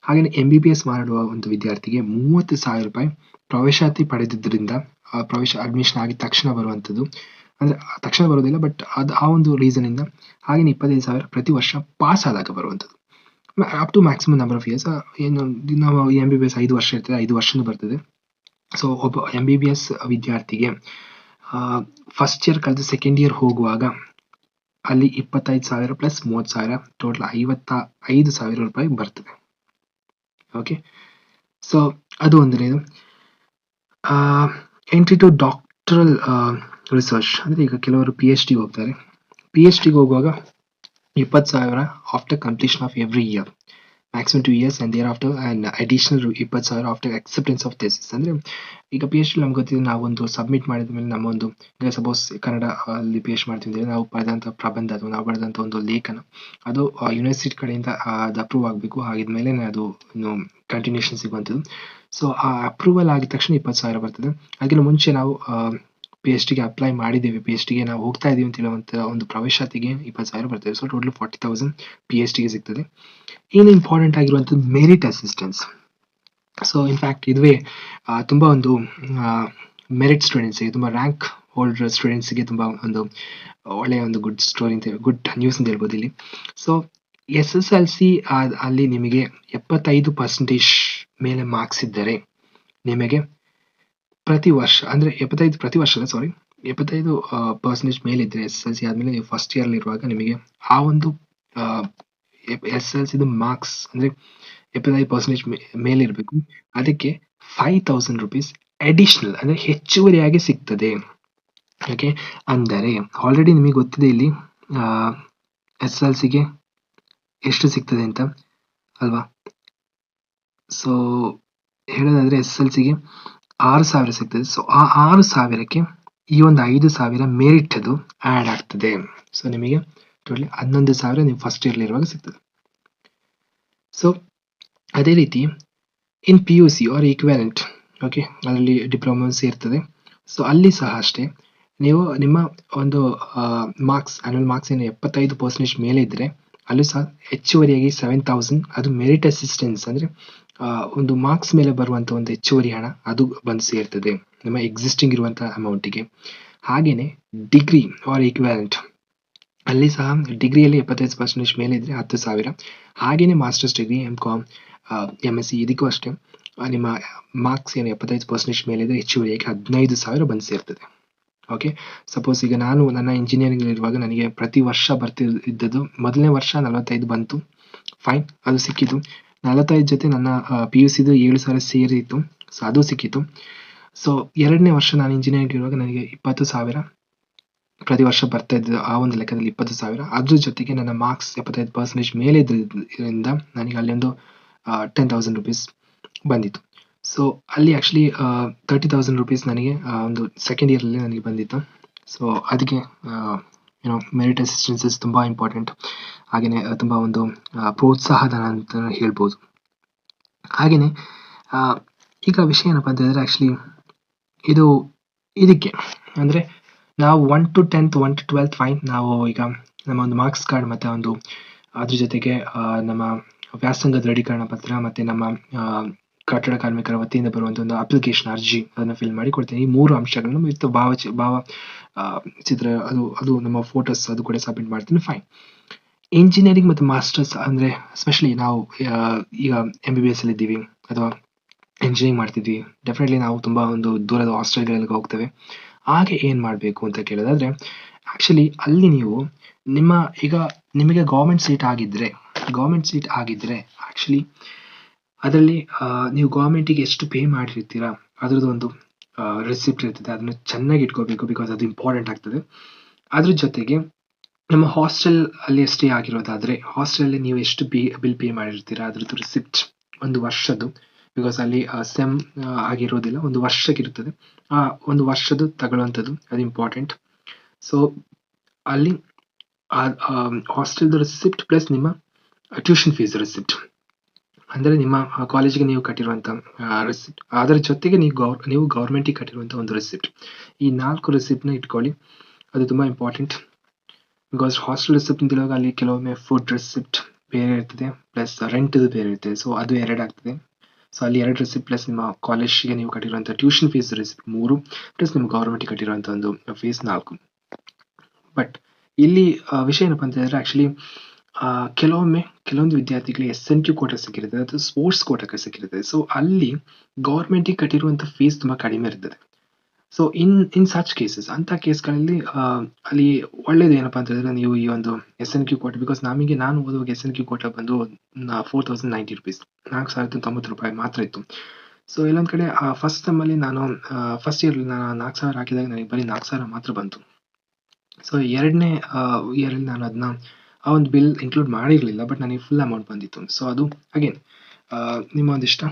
ಹಾಗೆಯೇ MBBS ಮಾಡುವ ಒಂದು ವಿದ್ಯಾರ್ಥಿಗೆ 30,000 ರೂಪಾಯಿ ಪ್ರವೇಶಾತಿ ಪಡೆದಿದ್ದರಿಂದ ಪ್ರವೇಶ ಅಡ್ಮಿಷನ್ ಆಗಿದ ತಕ್ಷಣ ಬರುವಂಥದ್ದು. ಅಂದರೆ ತಕ್ಷಣ ಬರೋದಿಲ್ಲ, ಬಟ್ ಆ ಒಂದು ರೀಸನಿಂದ. ಹಾಗೆಯೇ 25,000 ಪ್ರತಿ ವರ್ಷ ಪಾಸ್ ಆದಾಗ ಬರುವಂಥದ್ದು. Up to maximum number of years. ಏನು ನಾವು MBBS 5 ವರ್ಷ ಇರ್ತದೆ, 5 ವರ್ಷನೂ ಬರ್ತದೆ. ಸೊ ಒಬ್ಬ MBBS ವಿದ್ಯಾರ್ಥಿಗೆ ಫಸ್ಟ್ ಇಯರ್ ಕಳೆದು ಸೆಕೆಂಡ್ ಇಯರ್ ಹೋಗುವಾಗ ಅಲ್ಲಿ 25,000 ಪ್ಲಸ್ 30,000 ಟೋಟಲ್ 55,000 ರೂಪಾಯಿ ಬರ್ತದೆ. ಓಕೆ, ಸೊ ಅದು ಒಂದನೇದು. ಎಂಟ್ರಿ ಟು ಡಾಕ್ಟರಲ್ ರಿಸರ್ಚ್ ಅಂದರೆ ಈಗ ಕೆಲವರು PhD ಹೋಗ್ತಾರೆ. PhD ಹೋಗುವಾಗ 20,000 after completion of every year, maximum 2 years, and thereafter and additional 20,000 after acceptance of thesis. ಅಂದರೆ ಈಗ PhD ನಮ್ಗೆ ಗೊತ್ತಿದೆ, ನಾವೊಂದು ಸಬ್ಮಿಟ್ ಮಾಡಿದ ಮೇಲೆ ನಮ್ಮ ಒಂದು, ಈಗ ಸಪೋಸ್ ಕನ್ನಡ ಅಲ್ಲಿ PhD ಮಾಡ್ತಿದ್ದೇವೆ, ನಾವು ಬರೆದಂಥ ಪ್ರಬಂಧ ಅಥವಾ ನಾವು ಬರೆದಂಥ ಒಂದು ಲೇಖನ ಅದು ಯೂನಿವರ್ಸಿಟಿ ಕಡೆಯಿಂದ ಅದು ಅಪ್ರೂವ್ ಆಗಬೇಕು. ಆಗಿದ್ಮೇಲೆ ಅದು ಇನ್ನು ಕಂಟಿನ್ಯೂಷನ್ ಸಿಗುವಂಥದ್ದು. ಸೊ ಆ ಅಪ್ರೂವಲ್ ಆಗಿದ ತಕ್ಷಣ 20,000 ಬರ್ತದೆ. ಅದಕ್ಕಿಂತ ಮುಂಚೆ ನಾವು PhDಗೆ ಅಪ್ಲೈ ಮಾಡಿದ್ದೇವೆ, PhDಗೆ ನಾವು ಹೋಗ್ತಾ ಇದ್ದೀವಿ ಅಂತ ಹೇಳುವಂಥ ಒಂದು ಪ್ರವೇಶಾತಿಗೆ 20,000 ಬರ್ತದೆ. ಸೊ ಟೋಟಲ್ 40,000 PhDಗೆ ಸಿಗ್ತದೆ. ಏನು ಇಂಪಾರ್ಟೆಂಟ್ ಆಗಿರುವಂಥದ್ದು ಮೆರಿಟ್ ಅಸಿಸ್ಟೆನ್ಸ್. ಸೊ ಇನ್ಫ್ಯಾಕ್ಟ್ ಇದುವೇ ತುಂಬ ಒಂದು ಮೆರಿಟ್ ಸ್ಟೂಡೆಂಟ್ಸಿಗೆ, ತುಂಬ ರ್ಯಾಂಕ್ ಹೋಲ್ಡರ್ ಸ್ಟೂಡೆಂಟ್ಸಿಗೆ ತುಂಬ ಒಂದು ಒಳ್ಳೆಯ ಒಂದು ಗುಡ್ ಸ್ಟೋರಿ ಅಂತ, ಗುಡ್ ನ್ಯೂಸ್ ಅಂತ ಹೇಳ್ಬೋದು ಇಲ್ಲಿ. ಸೊ SSLC ಅಲ್ಲಿ ನಿಮಗೆ 75% ಮೇಲೆ ಮಾರ್ಕ್ಸ್ ಇದ್ದರೆ ನಿಮಗೆ ಪ್ರತಿ ವರ್ಷ, ಅಂದರೆ 75 ಪ್ರತಿ ವರ್ಷ ಅಲ್ಲ, ಸಾರಿ, 75% ಮೇಲಿದ್ದರೆ SSLC ಆದಮೇಲೆ ನೀವು ಫಸ್ಟ್ ಇಯರ್ಲಿರುವಾಗ ನಿಮಗೆ ಆ ಒಂದು SSLCದು ಮಾರ್ಕ್ಸ್ ಅಂದರೆ 75% ಮೇಲಿರಬೇಕು. ಅದಕ್ಕೆ 5,000 ರೂಪೀಸ್ ಅಡಿಷನಲ್ ಅಂದರೆ ಹೆಚ್ಚುವರಿಯಾಗಿ ಸಿಗ್ತದೆ. ಓಕೆ, ಅಂದರೆ ಆಲ್ರೆಡಿ ನಿಮಗೆ ಗೊತ್ತಿದೆ ಇಲ್ಲಿ SSLCಗೆ ಎಷ್ಟು ಸಿಗ್ತದೆ ಅಂತ ಅಲ್ವಾ. ಸೊ ಹೇಳೋದಾದರೆ SSLCಗೆ 6,000 ಸಿಗ್ತದೆ. ಸೊ ಆ 6,000ಕ್ಕೆ ಈ ಒಂದು 5,000 ಮೆರಿಟ್ ಅದು ಆ್ಯಡ್ ಆಗ್ತದೆ. ಸೊ ನಿಮಗೆ ಟೋಟಲಿ 11,000 ನೀವು ಫಸ್ಟ್ ಇಯರ್ಲಿರುವಾಗ ಸಿಗ್ತದೆ. ಸೊ ಅದೇ ರೀತಿ ಇನ್ PUC ಆರ್ ಈಕ್ವಾಲೆಂಟ್, ಓಕೆ, ಅದರಲ್ಲಿ ಡಿಪ್ಲೊಮಾ ಸೇರ್ತದೆ. ಸೊ ಅಲ್ಲಿ ಸಹ ಅಷ್ಟೇ, ನೀವು ನಿಮ್ಮ ಒಂದು ಮಾರ್ಕ್ಸ್, ಆ್ಯನ್ಯುವಲ್ ಮಾರ್ಕ್ಸ್ ಏನು 75% ಮೇಲೆ ಇದ್ದರೆ ಅಲ್ಲೂ ಸಹ ಹೆಚ್ಚುವರಿಯಾಗಿ 7,000 ಅದು ಮೆರಿಟ್ ಅಸಿಸ್ಟೆನ್ಸ್, ಅಂದರೆ ಒಂದು ಮಾರ್ಕ್ಸ್ ಮೇಲೆ ಬರುವಂಥ ಒಂದು ಹೆಚ್ಚುವರಿ ಹಣ ಅದು ಬಂದು ಸೇರ್ತದೆ ನಿಮ್ಮ ಎಕ್ಸಿಸ್ಟಿಂಗ್ ಇರುವಂಥ ಅಮೌಂಟಿಗೆ. ಹಾಗೆಯೇ ಡಿಗ್ರಿ ಆರ್ ಈಕ್ವಾಲೆಂಟ್ ಅಲ್ಲಿ ಸಹ ಡಿಗ್ರಿಯಲ್ಲಿ 75% ಮೇಲೆ ಇದ್ದರೆ 10,000. ಹಾಗೆಯೇ ಮಾಸ್ಟರ್ಸ್ ಡಿಗ್ರಿ, MCom, MSc ಇದಕ್ಕೂ ಅಷ್ಟೇ ನಿಮ್ಮ ಮಾರ್ಕ್ಸ್ ಏನು 75% ಮೇಲಿದ್ದರೆ ಹೆಚ್ಚುವರಿಯಾಗಿ 15,000 ಬಂದು ಸೇರ್ತದೆ. ಓಕೆ, ಸಪೋಸ್ ಈಗ ನಾನು ನನ್ನ ಇಂಜಿನಿಯರಿಂಗ್ಲಿರುವಾಗ ನನಗೆ ಪ್ರತಿ ವರ್ಷ ಬರ್ತಿದ್ದದ್ದು, ಮೊದಲನೇ ವರ್ಷ 45 ಬಂತು, ಫೈನ್, ಅದು ಸಿಕ್ಕಿತು. 45 ಜೊತೆ ನನ್ನ PUCದು 7,000 ಸೇರಿತ್ತು, ಸೊ ಅದು ಸಿಕ್ಕಿತು. ಸೊ ಎರಡನೇ ವರ್ಷ ನಾನು ಇಂಜಿನಿಯರಿಂಗ್ ಇರುವಾಗ ನನಗೆ 20,000 ಪ್ರತಿ ವರ್ಷ ಬರ್ತಾ ಇದ್ದು, ಆ ಒಂದು ಲೆಕ್ಕದಲ್ಲಿ 20,000. ಅದ್ರ ಜೊತೆಗೆ ನನ್ನ ಮಾರ್ಕ್ಸ್ 75% ಮೇಲೆ ಇದ್ರಿಂದ ನನಗೆ ಅಲ್ಲೊಂದು 10,000 ರೂಪೀಸ್ ಬಂದಿತ್ತು. ಸೊ ಅಲ್ಲಿ ಆ್ಯಕ್ಚುಲಿ 30,000 ರೂಪೀಸ್ ನನಗೆ ಒಂದು ಸೆಕೆಂಡ್ ಇಯರಲ್ಲಿ ನನಗೆ ಬಂದಿತ್ತು. ಸೊ ಅದಕ್ಕೆ ಮೆರಿಟ್ ಅಸಿಸ್ಟೆನ್ಸಸ್ ತುಂಬ ಇಂಪಾರ್ಟೆಂಟ್. ಹಾಗೆಯೇ ತುಂಬ ಒಂದು ಪ್ರೋತ್ಸಾಹಧನ ಅಂತ ಹೇಳ್ಬೋದು. ಹಾಗೆಯೇ ಈಗ ವಿಷಯ ಏನಪ್ಪ ಅಂತ ಹೇಳಿದ್ರೆ, ಆ್ಯಕ್ಚುಲಿ ಇದಕ್ಕೆ ಅಂದರೆ ನಾವು 1 to 10th 1 to 12th fine, ನಾವು ಈಗ ನಮ್ಮ ಒಂದು ಮಾರ್ಕ್ಸ್ ಕಾರ್ಡ್ ಮತ್ತು ಒಂದು ಅದ್ರ ಜೊತೆಗೆ ನಮ್ಮ ವ್ಯಾಸಂಗ ದೃಢೀಕರಣ ಪತ್ರ ಮತ್ತು ನಮ್ಮ ಕಟ್ಟಡ ಕಾರ್ಮಿಕರ ವತಿಯಿಂದ ಬರುವಂಥ ಒಂದು ಅಪ್ಲಿಕೇಶನ್ ಅರ್ಜಿ ಅದನ್ನು ಫಿಲ್ ಮಾಡಿ ಕೊಡ್ತೀನಿ. ಈ 3 ಅಂಶಗಳನ್ನು ವಿತ್ ಭಾವ ಚಿತ್ರ ಅದು ನಮ್ಮ ಫೋಟೋಸ್ ಅದು ಕೂಡ ಸಬ್ಮಿಟ್ ಮಾಡ್ತೀನಿ, ಫೈನ್. ಇಂಜಿನಿಯರಿಂಗ್ ಮತ್ತು ಮಾಸ್ಟರ್ಸ್ ಅಂದರೆ ಸ್ಪೆಷಲಿ ನಾವು ಈಗ MBBS ಅಲ್ಲಿ ಇದ್ದೀವಿ ಅಥವಾ ಇಂಜಿನಿಯರಿಂಗ್ ಮಾಡ್ತಿದ್ವಿ, ಡೆಫಿನೆಟ್ಲಿ ನಾವು ತುಂಬ ಒಂದು ದೂರದ ಹಾಸ್ಟೆಲ್ಗಳಿಗೆ ಹೋಗ್ತೇವೆ. ಹಾಗೆ ಏನು ಮಾಡಬೇಕು ಅಂತ ಕೇಳೋದಾದರೆ, ಆ್ಯಕ್ಚುಲಿ ಅಲ್ಲಿ ನೀವು ಈಗ ನಿಮಗೆ ಗೌರ್ಮೆಂಟ್ ಸೀಟ್ ಆಗಿದ್ದರೆ ಆ್ಯಕ್ಚುಲಿ ಅದರಲ್ಲಿ ನೀವು ಗೌರ್ಮೆಂಟಿಗೆ ಎಷ್ಟು ಪೇ ಮಾಡಿರ್ತೀರಾ ಅದರದ್ದು ಒಂದು ರೆಸಿಪ್ಟ್ ಇರ್ತದೆ. ಅದನ್ನು ಚೆನ್ನಾಗಿ ಇಟ್ಕೋಬೇಕು, ಬಿಕಾಸ್ ಅದು ಇಂಪಾರ್ಟೆಂಟ್ ಆಗ್ತದೆ. ಅದ್ರ ಜೊತೆಗೆ ನಮ್ಮ ಹಾಸ್ಟೆಲ್ ಅಲ್ಲಿ ಸ್ಟೇ ಆಗಿರೋದಾದರೆ ಹಾಸ್ಟೆಲಲ್ಲಿ ನೀವು ಎಷ್ಟು ಬಿಲ್ ಪೇ ಮಾಡಿರ್ತೀರಾ ಅದ್ರದ್ದು ರಿಸಿಪ್ಟ್ ಒಂದು ವರ್ಷದ್ದು, ಬಿಕಾಸ್ ಅಲ್ಲಿ ಸೆಮ್ ಆಗಿರೋದಿಲ್ಲ, ಒಂದು ವರ್ಷಕ್ಕಿರ್ತದೆ. ಆ ಒಂದು ವರ್ಷದ್ದು ತಗೊಳ್ಳುವಂಥದ್ದು ಅದು ಇಂಪಾರ್ಟೆಂಟ್. ಸೊ ಅಲ್ಲಿ ಹಾಸ್ಟೆಲ್ದು ರಿಸಿಪ್ಟ್ ಪ್ಲಸ್ ನಿಮ್ಮ ಟ್ಯೂಷನ್ ಫೀಸ್ ರಿಸಿಪ್ಟ್, ಅಂದರೆ ನಿಮ್ಮ ಕಾಲೇಜಿಗೆ ನೀವು ಕಟ್ಟಿರುವಂಥ ರಿಸಿಪ್ಟ್, ಅದರ ಜೊತೆಗೆ ನೀವು ಗೌರ್ಮೆಂಟಿಗೆ ಕಟ್ಟಿರುವಂಥ ಒಂದು ರಿಸಿಪ್ಟ್, ಈ 4 ರಿಸಿಪ್ಟ್ನ ಇಟ್ಕೊಳ್ಳಿ. ಅದು ತುಂಬ ಇಂಪಾರ್ಟೆಂಟ್. ಬಿಕಾಸ್ ಹಾಸ್ಟೆಲ್ ರೆಸಿಪ್ಟ್ ಅಂತ ಹೇಳುವಾಗ ಅಲ್ಲಿ ಕೆಲವೊಮ್ಮೆ ಫುಡ್ ರೆಸಿಪ್ಟ್ ಬೇರೆ ಇರ್ತದೆ, ಪ್ಲಸ್ ರೆಂಟ್ದು ಬೇರೆ ಇರ್ತದೆ. ಸೊ ಅದು 2 ಆಗ್ತದೆ. ಸೊ ಅಲ್ಲಿ 2 ರೆಸಿಪ್ಟ್ ಪ್ಲಸ್ ನಿಮ್ಮ ಕಾಲೇಜ್ಗೆ ನೀವು ಕಟ್ಟಿರುವಂಥ ಟ್ಯೂಷನ್ ಫೀಸ್ ರೆಸಿಪ್ಟ್ 3 ಪ್ಲಸ್ ನಿಮ್ಮ ಗೌರ್ಮೆಂಟ್ಗೆ ಕಟ್ಟಿರುವಂಥ ಒಂದು ಫೀಸ್ 4. ಬಟ್ ಇಲ್ಲಿ ವಿಷಯ ಏನಪ್ಪ ಅಂತ ಹೇಳಿದ್ರೆ ಆ್ಯಕ್ಚುಲಿ ಕೆಲವೊಂದು ವಿದ್ಯಾರ್ಥಿಗಳಿಗೆ SNQ ಕೋಟಾ ಸಿಕ್ಕಿರ್ತದೆ ಅಥವಾ ಸ್ಪೋರ್ಟ್ಸ್ ಕೋಟಾಕ್ಕೆ ಸಿಕ್ಕಿರ್ತದೆ. ಸೊ ಅಲ್ಲಿ ಗೌರ್ಮೆಂಟಿಗೆ ಕಟ್ಟಿರುವಂಥ ಫೀಸ್ ತುಂಬ ಕಡಿಮೆ ಇರ್ತದೆ. ಸೊ ಇನ್ ಸಚ್ ಕೇಸಸ್, ಅಂಥ ಕೇಸ್ಗಳಲ್ಲಿ ಅಲ್ಲಿ ಒಳ್ಳೇದು ಏನಪ್ಪ ಅಂತ ಹೇಳಿದ್ರೆ ನೀವು ಈ ಒಂದು SNQ ಕೋಟಾ, ಬಿಕಾಸ್ ನಾನು ಓದುವಾಗ SNQ ಕೋಟಾ ಬಂದು 4090 rupees, ₹4,090 ಮಾತ್ರ ಇತ್ತು. ಸೊ ಇಲ್ಲೊಂದು ಕಡೆ ಫಸ್ಟ್ ಸೆಮ್ಮಲ್ಲಿ ನಾನು ಫಸ್ಟ್ ಇಯರ್ಲಿ ನಾನು 4,000 ಹಾಕಿದಾಗ ನನಗೆ ಬರೀ 4,000 ಮಾತ್ರ ಬಂತು. ಸೊ ಎರಡನೇ ಇಯರಲ್ಲಿ ನಾನು ಅದನ್ನ ಆ ಒಂದು ಬಿಲ್ ಇನ್ಕ್ಲೂಡ್ ಮಾಡಿರಲಿಲ್ಲ, ಬಟ್ ನನಗೆ ಫುಲ್ ಅಮೌಂಟ್ ಬಂದಿತ್ತು. ಸೊ ಅದು ಅಗೇನ್ ನಿಮ್ಮ ಒಂದಿಷ್ಟ.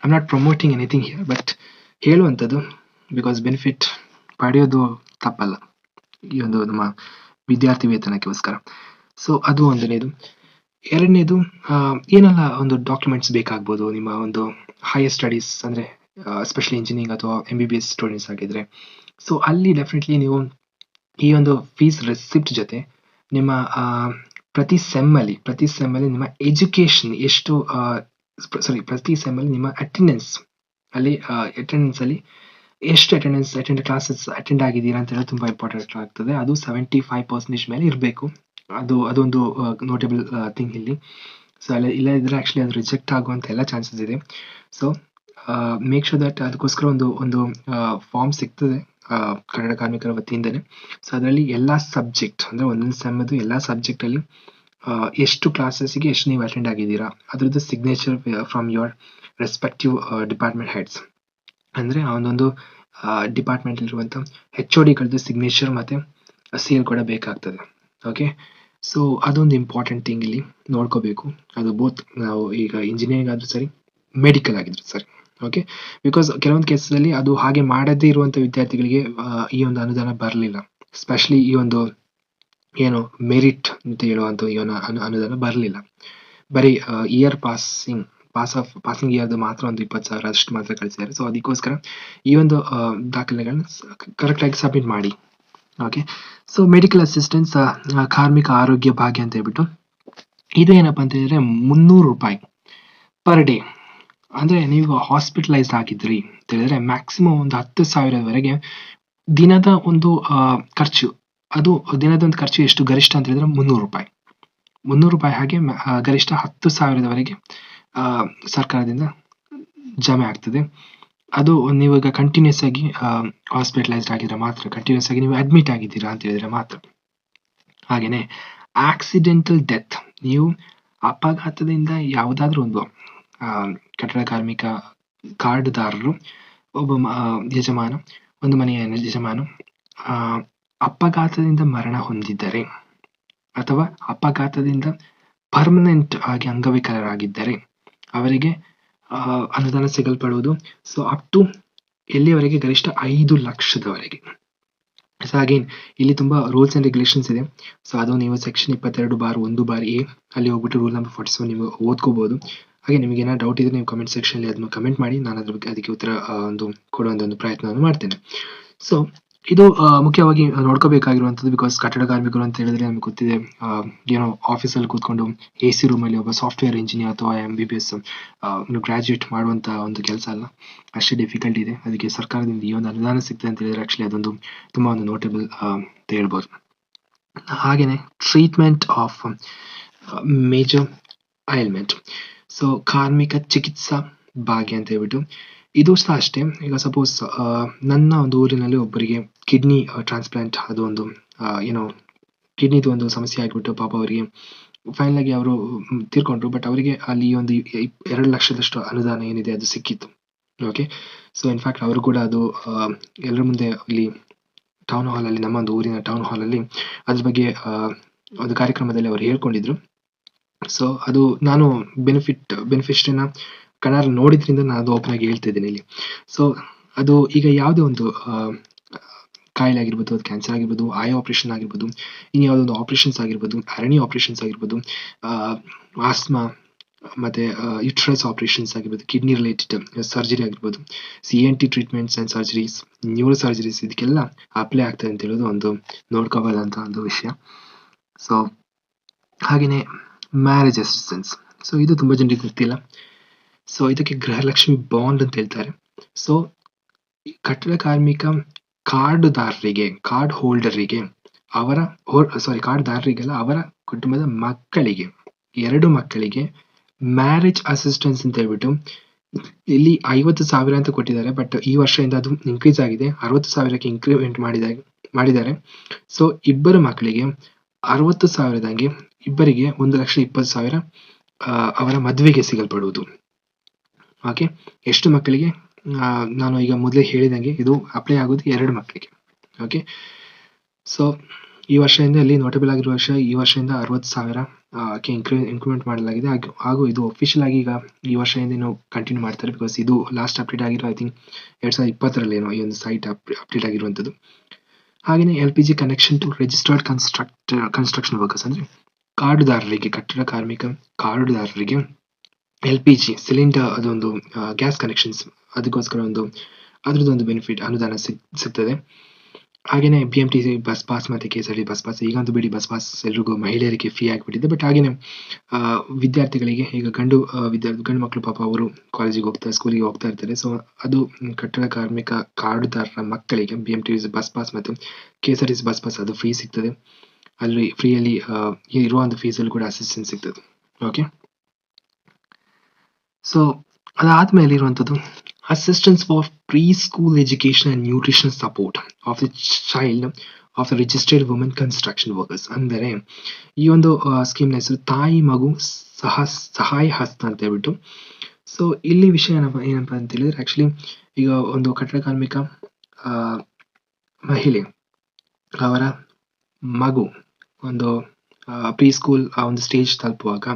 I am not promoting anything here, but ಹೇಳುವಂಥದ್ದು ಬಿಕಾಸ್ ಬೆನಿಫಿಟ್ ಪಡೆಯೋದು ತಪ್ಪಲ್ಲ ಈ ಒಂದು ನಮ್ಮ ವಿದ್ಯಾರ್ಥಿ ವೇತನಕ್ಕೋಸ್ಕರ. ಸೊ ಅದು ಒಂದನೇದು. ಎರಡನೇದು, ಏನೆಲ್ಲ ಒಂದು ಡಾಕ್ಯುಮೆಂಟ್ಸ್ ಬೇಕಾಗ್ಬೋದು ನಿಮ್ಮ ಒಂದು ಹೈಯರ್ ಸ್ಟಡೀಸ್ ಅಂದರೆ ಎಸ್ಪೆಷಲಿ ಇಂಜಿನಿಯರಿಂಗ್ ಅಥವಾ MBBS ಸ್ಟೂಡೆಂಟ್ಸ್ ಆಗಿದ್ರೆ. ಸೊ ಅಲ್ಲಿ ಡೆಫಿನೆಟ್ಲಿ ನೀವು ಈ ಒಂದು ಫೀಸ್ ರೆಸಿಪ್ಟ್ ಜೊತೆ ನಿಮ್ಮ ಪ್ರತಿ ಸೆಮ್ಮಲ್ಲಿ ನಿಮ್ಮ ಎಜುಕೇಷನ್ ಎಷ್ಟು ಪ್ರತಿ ಸೆಮ್ಮಲ್ಲಿ ನಿಮ್ಮ ಅಟೆಂಡೆನ್ಸ್ ಅಲ್ಲಿ ಎಷ್ಟು ಕ್ಲಾಸಸ್ ಅಟೆಂಡ್ ಆಗಿದ್ದೀರಾ ಅಂತ ಹೇಳಿ ತುಂಬ ಇಂಪಾರ್ಟೆಂಟ್ ಆಗ್ತದೆ. ಅದು 75% ಮೇಲೆ ಇರಬೇಕು. ಅದೊಂದು ನೋಟೇಬಲ್ ಥಿಂಗ್ ಇಲ್ಲಿ. ಸೊ ಇಲ್ಲ ಇದ್ರೆ ಆ್ಯಕ್ಚುಲಿ ಅದು ರಿಜೆಕ್ಟ್ ಆಗುವಂಥ ಎಲ್ಲ ಚಾನ್ಸಸ್ ಇದೆ. ಸೊ ಮೇಕ್ ಶೋರ್ ದಟ್ ಅದಕ್ಕೋಸ್ಕರ ಒಂದು ಫಾರ್ಮ್ ಸಿಗ್ತದೆ ಕನ್ನಡ ಕಾರ್ಮಿಕರ ವತಿಯಿಂದನೇ. ಸೊ ಅದರಲ್ಲಿ ಎಲ್ಲ ಸಬ್ಜೆಕ್ಟ್ ಅಂದರೆ ಒಂದೊಂದು ಸೆಮ್ಮದು ಎಲ್ಲ ಸಬ್ಜೆಕ್ಟಲ್ಲಿ ಎಷ್ಟು ಕ್ಲಾಸಸ್ಗೆ ಎಷ್ಟು ನೀವು ಅಟೆಂಡ್ ಆಗಿದ್ದೀರಾ ಅದರದ್ದು signature from your respective department heads. ಅಂದರೆ ಆ ಒಂದೊಂದು ಡಿಪಾರ್ಟ್ಮೆಂಟಲ್ಲಿರುವಂಥ HODಗಳದ್ದು ಸಿಗ್ನೇಚರ್ ಮತ್ತು seal ಕೂಡ ಬೇಕಾಗ್ತದೆ. ಓಕೆ, ಸೊ ಅದೊಂದು ಇಂಪಾರ್ಟೆಂಟ್ ಥಿಂಗ್ ಇಲ್ಲಿ ನೋಡ್ಕೋಬೇಕು. ಅದು ಬೋತ್ ನಾವು ಈಗ ಇಂಜಿನಿಯರಿಂಗ್ ಆದರೂ ಸರಿ, ಮೆಡಿಕಲ್ ಆಗಿದ್ರು ಸರಿ. ಓಕೆ, ಬಿಕಾಸ್ ಕೆಲವೊಂದು ಕೇಸಲ್ಲಿ ಅದು ಹಾಗೆ ಮಾಡದೇ ಇರುವಂಥ ವಿದ್ಯಾರ್ಥಿಗಳಿಗೆ ಈ ಒಂದು ಅನುದಾನ ಬರಲಿಲ್ಲ. ಎಸ್ಪೆಷಲಿ ಈ ಒಂದು ಏನು ಮೆರಿಟ್ ಅಂತ ಹೇಳುವಂಥ ಈ ಒಂದು ಅನುದಾನ ಬರಲಿಲ್ಲ. ಬರೀ ಇಯರ್ ಪಾಸಿಂಗ್ ಇಯರ್ದು ಮಾತ್ರ ಒಂದು 20,000 ಅಷ್ಟು ಮಾತ್ರ ಕಳಿಸಿದ್ದಾರೆ. ಸೊ ಅದಕ್ಕೋಸ್ಕರ ಈ ಒಂದು ದಾಖಲೆಗಳನ್ನ ಕರೆಕ್ಟಾಗಿ ಸಬ್ಮಿಟ್ ಮಾಡಿ. ಓಕೆ, ಸೊ ಮೆಡಿಕಲ್ ಅಸಿಸ್ಟೆನ್ಸ್ ಕಾರ್ಮಿಕ ಆರೋಗ್ಯ ಭಾಗ್ಯ ಅಂತ ಹೇಳ್ಬಿಟ್ಟು ಇದು ಏನಪ್ಪ ಅಂತ ಹೇಳಿದ್ರೆ ₹300 ಪರ್ ಡೇ. ಅಂದರೆ ನೀವು ಹಾಸ್ಪಿಟಲೈಸ್ ಆಗಿದ್ರಿ ಅಂತ ಹೇಳಿದ್ರೆ ಮ್ಯಾಕ್ಸಿಮಮ್ ಒಂದು 10,000ವರೆಗೆ ದಿನದ ಒಂದು ಖರ್ಚು. ಅದು ದಿನದ ಒಂದು ಖರ್ಚು ಎಷ್ಟು ಗರಿಷ್ಠ ಅಂತ ಹೇಳಿದ್ರೆ ₹300. ಹಾಗೆ ಗರಿಷ್ಠ 10,000ವರೆಗೆ ಸರ್ಕಾರದಿಂದ ಜಮೆ ಆಗ್ತದೆ. ಅದು ನೀವಾಗ ಕಂಟಿನ್ಯೂಸ್ ಆಗಿ ಹಾಸ್ಪಿಟಲೈಸ್ಡ್ ಆಗಿದ್ರೆ ಮಾತ್ರ, ಕಂಟಿನ್ಯೂಸ್ ಆಗಿ ನೀವು ಅಡ್ಮಿಟ್ ಆಗಿದ್ದೀರಾ ಅಂತ ಹೇಳಿದ್ರೆ ಮಾತ್ರ. ಹಾಗೆಯೇ ಆಕ್ಸಿಡೆಂಟಲ್ ಡೆತ್, ನೀವು ಅಪಘಾತದಿಂದ ಯಾವುದಾದ್ರೂ ಒಂದು ಕಟ್ಟಡ ಕಾರ್ಮಿಕ ಕಾರ್ಡ್ದಾರರು ಒಬ್ಬ ಯಜಮಾನ, ಒಂದು ಮನೆಯ ಯಜಮಾನ ಅಪಘಾತದಿಂದ ಮರಣ ಹೊಂದಿದ್ದರೆ ಅಥವಾ ಅಪಘಾತದಿಂದ ಪರ್ಮನೆಂಟ್ ಆಗಿ ಅಂಗವಿಕಲರಾಗಿದ್ದರೆ ಅವರಿಗೆ ಅನುದಾನ ಸಿಗಲ್ಪಡುವುದು. ಸೊ ಅಪ್ ಟು ಎಲ್ಲಿಯವರೆಗೆ? ಗರಿಷ್ಠ 5 ಲಕ್ಷದವರೆಗೆ. ಸೊ ಅಗೇನ್ ಇಲ್ಲಿ ತುಂಬ ರೂಲ್ಸ್ ಆ್ಯಂಡ್ ರೆಗ್ಯುಲೇಷನ್ಸ್ ಇದೆ. ಸೊ ಅದು ನೀವು ಸೆಕ್ಷನ್ 22(1)(a) ಅಲ್ಲಿ ಹೋಗ್ಬಿಟ್ಟು ರೂಲ್ ನಂಬರ್ 47 ನೀವು ಓದ್ಕೋಬೋದು. ಹಾಗೆ ನಿಮಗೆ ಏನಾದ್ರು ಡೌಟ್ ಇದ್ರೆ ನೀವು ಕಮೆಂಟ್ ಸೆಕ್ಷನಲ್ಲಿ ಅದನ್ನು ಕಮೆಂಟ್ ಮಾಡಿ, ನಾನು ಅದಕ್ಕೆ ಉತ್ತರ ಕೊಡುವಂಥ ಒಂದು ಪ್ರಯತ್ನವನ್ನು ಮಾಡ್ತೇನೆ. ಸೊ ಇದು ಮುಖ್ಯವಾಗಿ ನೋಡ್ಕೋಬೇಕಾಗಿರುವಂಥದ್ದು. ಬಿಕಾಸ್ ಕಟ್ಟಡ ಕಾರ್ಮಿಕರು ಅಂತ ಹೇಳಿದ್ರೆ ನಮ್ಗೆ ಗೊತ್ತಿದೆ, ಏನೋ ಆಫೀಸಲ್ಲಿ ಕೂತ್ಕೊಂಡು AC ರೂಮಲ್ಲಿ ಒಬ್ಬ ಸಾಫ್ಟ್ವೇರ್ ಇಂಜಿನಿಯರ್ ಅಥವಾ MBBS ಗ್ರಾಜ್ಯುಯೇಟ್ ಮಾಡುವಂಥ ಒಂದು ಕೆಲಸ ಅಲ್ಲ, ಅಷ್ಟೇ ಡಿಫಿಕಲ್ಟ್ ಇದೆ. ಅದಕ್ಕೆ ಸರ್ಕಾರದಿಂದ ಈ ಒಂದು ಅನುದಾನ ಸಿಗ್ತದೆ ಅಂತ ಹೇಳಿದ್ರೆ ಆ್ಯಕ್ಚುಲಿ ಅದೊಂದು ತುಂಬ ಒಂದು ನೋಟೇಬಲ್ ಅಂತ ಹೇಳ್ಬೋದು. ಹಾಗೆಯೇ ಟ್ರೀಟ್ಮೆಂಟ್ ಆಫ್ ಮೇಜರ್ ಅೈಲ್ಮೆಂಟ್, ಸೊ ಕಾರ್ಮಿಕ ಚಿಕಿತ್ಸಾ ಭಾಗ್ಯ ಅಂತ ಹೇಳ್ಬಿಟ್ಟು ಇದು ಸಹ ಅಷ್ಟೇ. ಈಗ ಸಪೋಸ್ ನನ್ನ ಒಂದು ಊರಿನಲ್ಲಿ ಒಬ್ಬರಿಗೆ ಕಿಡ್ನಿ ಟ್ರಾನ್ಸ್ಪ್ಲಾಂಟ್, ಅದು ಒಂದು ಏನೋ ಕಿಡ್ನಿದು ಒಂದು ಸಮಸ್ಯೆ ಆಗಿಬಿಟ್ಟು ಪಾಪ ಅವರಿಗೆ ಫೈನಲ್ ಆಗಿ ಅವರು ತೀರ್ಕೊಂಡ್ರು. ಬಟ್ ಅವರಿಗೆ ಅಲ್ಲಿ ಒಂದು 2 ಲಕ್ಷದಷ್ಟು ಅನುದಾನ ಏನಿದೆ ಅದು ಸಿಕ್ಕಿತ್ತು. ಓಕೆ, ಸೊ ಇನ್ಫ್ಯಾಕ್ಟ್ ಅವರು ಕೂಡ ಅದು ಎಲ್ಲರ ಮುಂದೆ ಇಲ್ಲಿ ಟೌನ್ ಹಾಲಲ್ಲಿ, ನಮ್ಮ ಒಂದು ಊರಿನ ಟೌನ್ ಹಾಲಲ್ಲಿ ಅದ್ರ ಬಗ್ಗೆ ಒಂದು ಕಾರ್ಯಕ್ರಮದಲ್ಲಿ ಅವರು ಹೇಳ್ಕೊಂಡಿದ್ರು. ಸೊ ಅದು ನಾನು ಬೆನಿಫಿಷರಿನ ಕನ್ನಡ ನೋಡಿದ್ರಿಂದ ನಾನು ಅದು ಓಪನ್ ಆಗಿ ಹೇಳ್ತಾ ಇದ್ದೀನಿ ಇಲ್ಲಿ. ಸೊ ಅದು ಈಗ ಯಾವುದೇ ಒಂದು ಕಾಯಿಲೆ ಆಗಿರ್ಬೋದು, ಅದು ಕ್ಯಾನ್ಸರ್ ಆಗಿರ್ಬೋದು, ಐ ಆಪ್ರೇಷನ್ ಆಗಿರ್ಬೋದು, ಇನ್ನು ಯಾವುದೊಂದು ಆಪ್ರೇಷನ್ಸ್ ಆಗಿರ್ಬೋದು, ಅರಣಿ ಆಪ್ರೇಷನ್ಸ್ ಆಗಿರ್ಬೋದು, ಆಸ್ಮಾ, ಮತ್ತೆ ಯುಟ್ರಸ್ ಆಪರೇಷನ್ಸ್ ಆಗಿರ್ಬೋದು, ಕಿಡ್ನಿ ರಿಲೇಟೆಡ್ ಸರ್ಜರಿ ಆಗಿರ್ಬೋದು, CNT treatments and surgeries, neuro surgeries, ಇದಕ್ಕೆಲ್ಲ ಅಪ್ಲೈ ಆಗ್ತದೆ ಅಂತ ಹೇಳೋದು ಒಂದು ನೋಡ್ಕೋಬೋದಂತ ಒಂದು ವಿಷಯ. ಸೊ ಹಾಗೆಯೇ ಮ್ಯಾರೇಜ್ ಅಸಿಸ್ಟೆನ್ಸ್. ಸೊ ಇದು ತುಂಬ ಜನರಿಗೆ ಗೊತ್ತಿಲ್ಲ. ಸೊ ಇದಕ್ಕೆ ಗೃಹಲಕ್ಷ್ಮಿ ಬಾಂಡ್ ಅಂತ ಹೇಳ್ತಾರೆ. ಸೊ ಕಟ್ಟಡ ಕಾರ್ಮಿಕ ಕಾರ್ಡುದಾರರಿಗೆ, ಕಾರ್ಡ್ ಹೋಲ್ಡರಿಗೆ, ಕಾರ್ಡ್ದಾರರಿಗೆಲ್ಲ ಅವರ ಕುಟುಂಬದ ಮಕ್ಕಳಿಗೆ, 2 ಮಕ್ಕಳಿಗೆ ಮ್ಯಾರೇಜ್ ಅಸಿಸ್ಟೆನ್ಸ್ ಅಂತ ಹೇಳ್ಬಿಟ್ಟು ಇಲ್ಲಿ 50,000 ಅಂತ ಕೊಟ್ಟಿದ್ದಾರೆ. ಬಟ್ ಈ ವರ್ಷದಿಂದ ಅದು ಇನ್ಕ್ರೀಸ್ ಆಗಿದೆ, 60,000ಕ್ಕೆ ಇನ್ಕ್ರಿಮೆಂಟ್ ಮಾಡಿದ್ದಾರೆ. ಸೊ ಇಬ್ಬರು ಮಕ್ಕಳಿಗೆ 60,000ದಂಗೆ ಇಬ್ಬರಿಗೆ 1,20,000 ಅವರ ಮದುವೆಗೆ ಸಿಗಲ್ಪಡುವುದು. ಓಕೆ, ಎಷ್ಟು ಮಕ್ಕಳಿಗೆ? ನಾನು ಈಗ ಮೊದಲೇ ಹೇಳಿದಂಗೆ ಇದು ಅಪ್ಲೈ ಆಗೋದು 2 ಮಕ್ಕಳಿಗೆ. ಓಕೆ, ಸೊ ಈ ವರ್ಷದಿಂದ ಇಲ್ಲಿ ನೋಟಬಲ್ ಆಗಿರುವ ವಿಷಯ, ಈ ವರ್ಷದಿಂದ 60,000ಕ್ಕೆ ಇನ್ಕ್ರಿಮೆಂಟ್ ಮಾಡಲಾಗಿದೆ. ಹಾಗೂ ಇದು ಅಫಿಷಿಯಲ್ ಆಗಿ ಈಗ ಈ ವರ್ಷದಿಂದ ಇನ್ನೂ ಕಂಟಿನ್ಯೂ ಮಾಡ್ತಾರೆ. ಬಿಕಾಸ್ ಇದು ಲಾಸ್ಟ್ ಅಪ್ಡೇಟ್ ಆಗಿರೋ ಐ ಥಿಂಕ್ 2020 ಈ ಒಂದು ಸೈಟ್ ಅಪ್ಡೇಟ್ ಆಗಿರುವಂಥದ್ದು. ಹಾಗೆಯೇ LPG connection to registered construction workers, ಅಂದರೆ ಕಾರ್ಡುದಾರರಿಗೆ, ಕಟ್ಟಡ ಕಾರ್ಮಿಕ ಕಾರ್ಡುದಾರರಿಗೆ LPG ಸಿಲಿಂಡರ್, ಅದೊಂದು ಗ್ಯಾಸ್ ಕನೆಕ್ಷನ್ಸ್, ಅದಕ್ಕೋಸ್ಕರ ಅದರದ್ದೊಂದು ಬೆನಿಫಿಟ್, ಅನುದಾನ ಸಿಗ್ತದೆ. ಹಾಗೆಯೇ BMTC ಬಸ್ ಪಾಸ್ ಮತ್ತು KSRTC ಬಸ್ ಪಾಸ್, ಈಗಂತೂ ಬಿಡಿ ಬಸ್ ಪಾಸ್ ಎಲ್ರಿಗೂ ಮಹಿಳೆಯರಿಗೆ ಫ್ರೀ ಆಗಿಬಿಟ್ಟಿದೆ. ಬಟ್ ಹಾಗೆಯೇ ವಿದ್ಯಾರ್ಥಿಗಳಿಗೆ, ಈಗ ಗಂಡು ಮಕ್ಕಳು ಪಾಪ ಅವರು ಕಾಲೇಜಿಗೆ ಸ್ಕೂಲಿಗೆ ಹೋಗ್ತಾ ಇರ್ತಾರೆ. ಸೊ ಅದು ಕಟ್ಟಡ ಕಾರ್ಮಿಕ ಕಾರ್ಡುದಾರರ ಮಕ್ಕಳಿಗೆ BMTC ಬಸ್ ಪಾಸ್ ಮತ್ತು KSRTC ಬಸ್ ಪಾಸ್ ಅದು ಫ್ರೀ ಸಿಗ್ತದೆ. ಅಲ್ಲಿ ಫ್ರೀಯಲ್ಲಿ ಇರುವಂಥ ಫೀಸಲ್ಲಿ ಕೂಡ ಅಸಿಸ್ಟೆನ್ಸ್ ಸಿಗ್ತದೆ. ಓಕೆ, ಸೊ ಅದಾದ್ಮೇಲೆ ಇರುವಂಥದ್ದು assistance for pre school education and nutrition support of the child of the registered women construction workers. ಅಂದರೆ ಈ ಒಂದು ಸ್ಕೀಮ್ನ ಹೆಸರು ತಾಯಿ ಮಗು ಸಹಾಯ ಹಸ್ತ ಅಂತ ಹೇಳ್ಬಿಟ್ಟು. ಸೊ ಇಲ್ಲಿ ವಿಷಯ ಏನಪ್ಪ ಅಂತ ಹೇಳಿದ್ರೆ, ಆ್ಯಕ್ಚುಲಿ ಈಗ ಒಂದು ಕಟ್ಟಡ ಕಾರ್ಮಿಕ ಮಹಿಳೆ, ಅವರ ಮಗು ಒಂದು ಪ್ರೀ ಸ್ಕೂಲ್ ಆ ಒಂದು ಸ್ಟೇಜ್ ತಲುಪುವಾಗ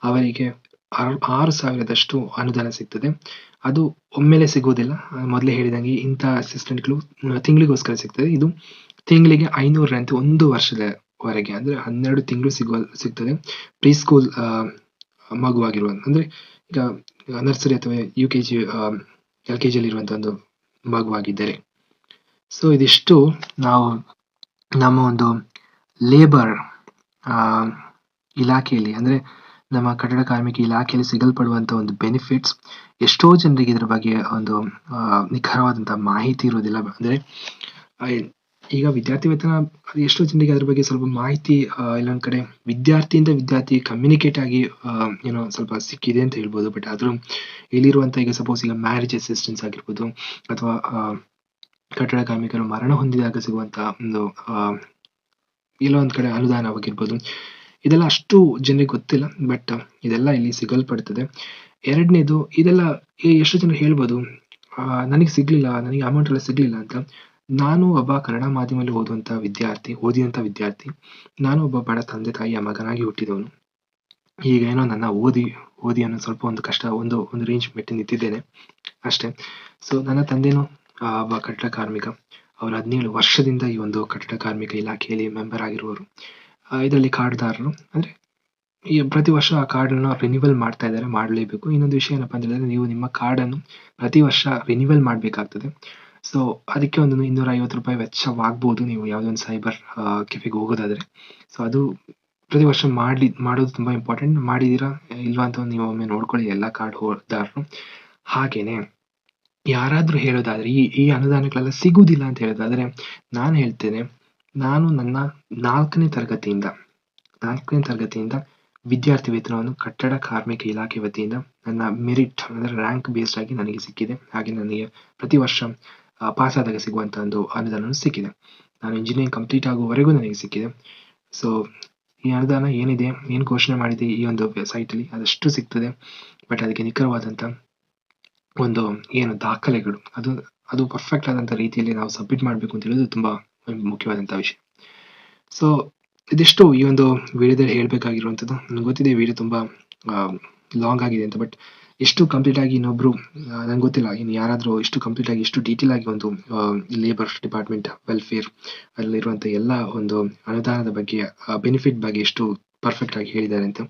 ಅವರಿಗೆ 6,000ದಷ್ಟು ಅನುದಾನ ಸಿಗ್ತದೆ. ಅದು ಒಮ್ಮೆಲೆ ಸಿಗೋದಿಲ್ಲ, ಮೊದಲೇ ಹೇಳಿದಂಗೆ ಇಂಥ ಅಸಿಸ್ಟೆಂಟ್ಗಳು ತಿಂಗಳಿಗೋಸ್ಕರ ಸಿಗ್ತದೆ. ಇದು ತಿಂಗಳಿಗೆ 500 ಅಂತ 1 ವರ್ಷದವರೆಗೆ, ಅಂದರೆ 12 ತಿಂಗಳು ಸಿಗ್ತದೆ. ಪ್ರೀ ಸ್ಕೂಲ್ ಮಗುವಾಗಿರುವ, ಅಂದರೆ ಈಗ ನರ್ಸರಿ ಅಥವಾ UKG LKGಯಲ್ಲಿರುವಂಥ ಒಂದು ಮಗುವಾಗಿದ್ದರೆ. ಸೊ ಇದಿಷ್ಟು ನಾವು ನಮ್ಮ ಒಂದು ಲೇಬರ್ ಇಲಾಖೆಯಲ್ಲಿ, ಅಂದರೆ ನಮ್ಮ ಕಟ್ಟಡ ಕಾರ್ಮಿಕ ಇಲಾಖೆಯಲ್ಲಿ ಸಿಗಲ್ಪಡುವಂಥ ಒಂದು ಬೆನಿಫಿಟ್ಸ್. ಎಷ್ಟೋ ಜನರಿಗೆ ಇದರ ಬಗ್ಗೆ ಒಂದು ನಿಖರವಾದಂಥ ಮಾಹಿತಿ ಇರೋದಿಲ್ಲ. ಅಂದರೆ ಈಗ ವಿದ್ಯಾರ್ಥಿ ವೇತನ, ಅದು ಎಷ್ಟೋ ಜನರಿಗೆ ಅದ್ರ ಬಗ್ಗೆ ಸ್ವಲ್ಪ ಮಾಹಿತಿ ಇಲ್ಲೊಂದು ಕಡೆ ವಿದ್ಯಾರ್ಥಿಯಿಂದ ವಿದ್ಯಾರ್ಥಿ ಕಮ್ಯುನಿಕೇಟ್ ಆಗಿ ಏನೋ ಸ್ವಲ್ಪ ಸಿಕ್ಕಿದೆ ಅಂತ ಹೇಳ್ಬೋದು. ಬಟ್ ಆದರೂ ಇಲ್ಲಿರುವಂಥ, ಈಗ ಸಪೋಸ್ ಈಗ ಮ್ಯಾರೇಜ್ ಅಸಿಸ್ಟೆನ್ಸ್ ಆಗಿರ್ಬೋದು, ಅಥವಾ ಕಟ್ಟಡ ಕಾರ್ಮಿಕರು ಮರಣ ಹೊಂದಿದಾಗ ಸಿಗುವಂಥ ಒಂದು ಎಲ್ಲೋ ಒಂದು ಕಡೆ ಅನುದಾನವಾಗಿರ್ಬೋದು, ಇದೆಲ್ಲ ಅಷ್ಟು ಜನರಿಗೆ ಗೊತ್ತಿಲ್ಲ. ಬಟ್ ಇದೆಲ್ಲ ಇಲ್ಲಿ ಸಿಗಲ್ಪಡ್ತದೆ. ಎರಡನೇದು, ಇದೆಲ್ಲ ಎಷ್ಟೋ ಜನರು ಹೇಳ್ಬೋದು ನನಗೆ ಸಿಗಲಿಲ್ಲ, ನನಗೆ ಅಮೌಂಟ್ ಎಲ್ಲ ಸಿಗಲಿಲ್ಲ ಅಂತ. ನಾನು ಒಬ್ಬ ಕನ್ನಡ ಮಾಧ್ಯಮದಲ್ಲಿ ಓದಿದಂಥ ವಿದ್ಯಾರ್ಥಿ. ನಾನು ಒಬ್ಬ ಬಡ ತಂದೆ ತಾಯಿಯ ಮಗನಾಗಿ ಹುಟ್ಟಿದವನು. ಈಗ ಏನೋ ನನ್ನ ಓದಿ ಅನ್ನೋ ಸ್ವಲ್ಪ ಒಂದು ಕಷ್ಟ, ಒಂದು ರೇಂಜ್ ಮೆಟ್ಟಿ ನಿಂತಿದ್ದೇನೆ ಅಷ್ಟೇ. ಸೊ ನನ್ನ ತಂದೆನೂ ಒಬ್ಬ ಕಟ್ಟಡ ಕಾರ್ಮಿಕ. ಅವರು 17 ವರ್ಷದಿಂದ ಈ ಒಂದು ಕಟ್ಟಡ ಕಾರ್ಮಿಕ ಇಲಾಖೆಯಲ್ಲಿ ಮೆಂಬರ್ ಆಗಿರುವವರು. ಇದರಲ್ಲಿ ಕಾರ್ಡ್ದಾರರು, ಅಂದರೆ ಈ ಪ್ರತಿ ವರ್ಷ ಆ ಕಾರ್ಡನ್ನು ರಿನ್ಯೂವಲ್ ಮಾಡ್ತಾ ಇದ್ದಾರೆ, ಮಾಡಲೇಬೇಕು. ಇನ್ನೊಂದು ವಿಷಯ ಏನಪ್ಪ ಅಂತ ಹೇಳಿದ್ರೆ, ನೀವು ನಿಮ್ಮ ಕಾರ್ಡನ್ನು ಪ್ರತಿ ವರ್ಷ ರಿನ್ಯೂವಲ್ ಮಾಡಬೇಕಾಗ್ತದೆ. ಸೊ ಅದಕ್ಕೆ ಒಂದು 250 ರೂಪಾಯಿ ವೆಚ್ಚವಾಗ್ಬೋದು, ನೀವು ಯಾವುದೋ ಒಂದು ಸೈಬರ್ ಕೆಫೆಗೆ ಹೋಗೋದಾದರೆ. ಸೊ ಅದು ಪ್ರತಿ ವರ್ಷ ಮಾಡೋದು ತುಂಬ ಇಂಪಾರ್ಟೆಂಟ್. ಮಾಡಿದ್ದೀರಾ ಇಲ್ವಾ ಅಂತ ನೀವು ಒಮ್ಮೆ ನೋಡ್ಕೊಳ್ಳಿ, ಎಲ್ಲ ಕಾರ್ಡ್ ಹೋಲ್ಡರ್ರು. ಹಾಗೆಯೇ ಯಾರಾದರೂ ಹೇಳೋದಾದರೆ ಈ ಅನುದಾನಗಳೆಲ್ಲ ಸಿಗುವುದಿಲ್ಲ ಅಂತ ಹೇಳೋದಾದರೆ, ನಾನು ಹೇಳ್ತೇನೆ, ನಾನು ನನ್ನ 4ನೇ ತರಗತಿಯಿಂದ ವಿದ್ಯಾರ್ಥಿ ವೇತನವನ್ನು ಕಟ್ಟಡ ಕಾರ್ಮಿಕ ಇಲಾಖೆ ವತಿಯಿಂದ ನನ್ನ ಮೆರಿಟ್, ಅಂದರೆ ರ್ಯಾಂಕ್ ಬೇಸ್ಡ್ ಆಗಿ ನನಗೆ ಸಿಕ್ಕಿದೆ. ಹಾಗೆ ನನಗೆ ಪ್ರತಿ ವರ್ಷ ಪಾಸ್ ಆದಾಗ ಸಿಗುವಂಥ ಒಂದು ಅನುದಾನ ಸಿಕ್ಕಿದೆ. ನಾನು ಇಂಜಿನಿಯರಿಂಗ್ ಕಂಪ್ಲೀಟ್ ಆಗುವವರೆಗೂ ನನಗೆ ಸಿಕ್ಕಿದೆ. ಸೊ ಈ ಅನುದಾನ ಏನಿದೆ, ಏನು ಘೋಷಣೆ ಮಾಡಿದೆ ಈ ಒಂದು ಸೈಟಲ್ಲಿ, ಅದಷ್ಟು ಸಿಗ್ತದೆ. ಬಟ್ ಅದಕ್ಕೆ ನಿಖರವಾದಂಥ ಒಂದು ಏನು ದಾಖಲೆಗಳು, ಅದು ಪರ್ಫೆಕ್ಟ್ ಆದಂಥ ರೀತಿಯಲ್ಲಿ ನಾವು ಸಬ್ಮಿಟ್ ಮಾಡಬೇಕು ಅಂತ ಹೇಳೋದು ತುಂಬ ಮುಖ್ಯವಾದಂಥ ವಿಷಯ. ಸೊ ಇದಿಷ್ಟು ಈ ಒಂದು ವಿಡಿಯೋದಲ್ಲಿ ಹೇಳಬೇಕಾಗಿರುವಂಥದ್ದು. ನನಗೆ ಗೊತ್ತಿದೆ ವಿಡಿಯೋ ತುಂಬ ಲಾಂಗ್ ಆಗಿದೆ ಅಂತ, ಬಟ್ ಎಷ್ಟು ಕಂಪ್ಲೀಟ್ ಆಗಿ ಇನ್ನೊಬ್ರು, ನಂಗೆ ಗೊತ್ತಿಲ್ಲ ಇನ್ನು ಯಾರಾದರೂ ಎಷ್ಟು ಕಂಪ್ಲೀಟ್ ಆಗಿ, ಎಷ್ಟು ಡೀಟೇಲ್ ಆಗಿ ಒಂದು ಲೇಬರ್ ಡಿಪಾರ್ಟ್ಮೆಂಟ್ ವೆಲ್ಫೇರ್ ಅಲ್ಲಿರುವಂಥ ಎಲ್ಲ ಒಂದು ಅನುದಾನದ ಬಗ್ಗೆ, ಬೆನಿಫಿಟ್ ಬಗ್ಗೆ ಎಷ್ಟು ಪರ್ಫೆಕ್ಟ್ ಆಗಿ ಹೇಳಿದ್ದಾರೆ ಅಂತ.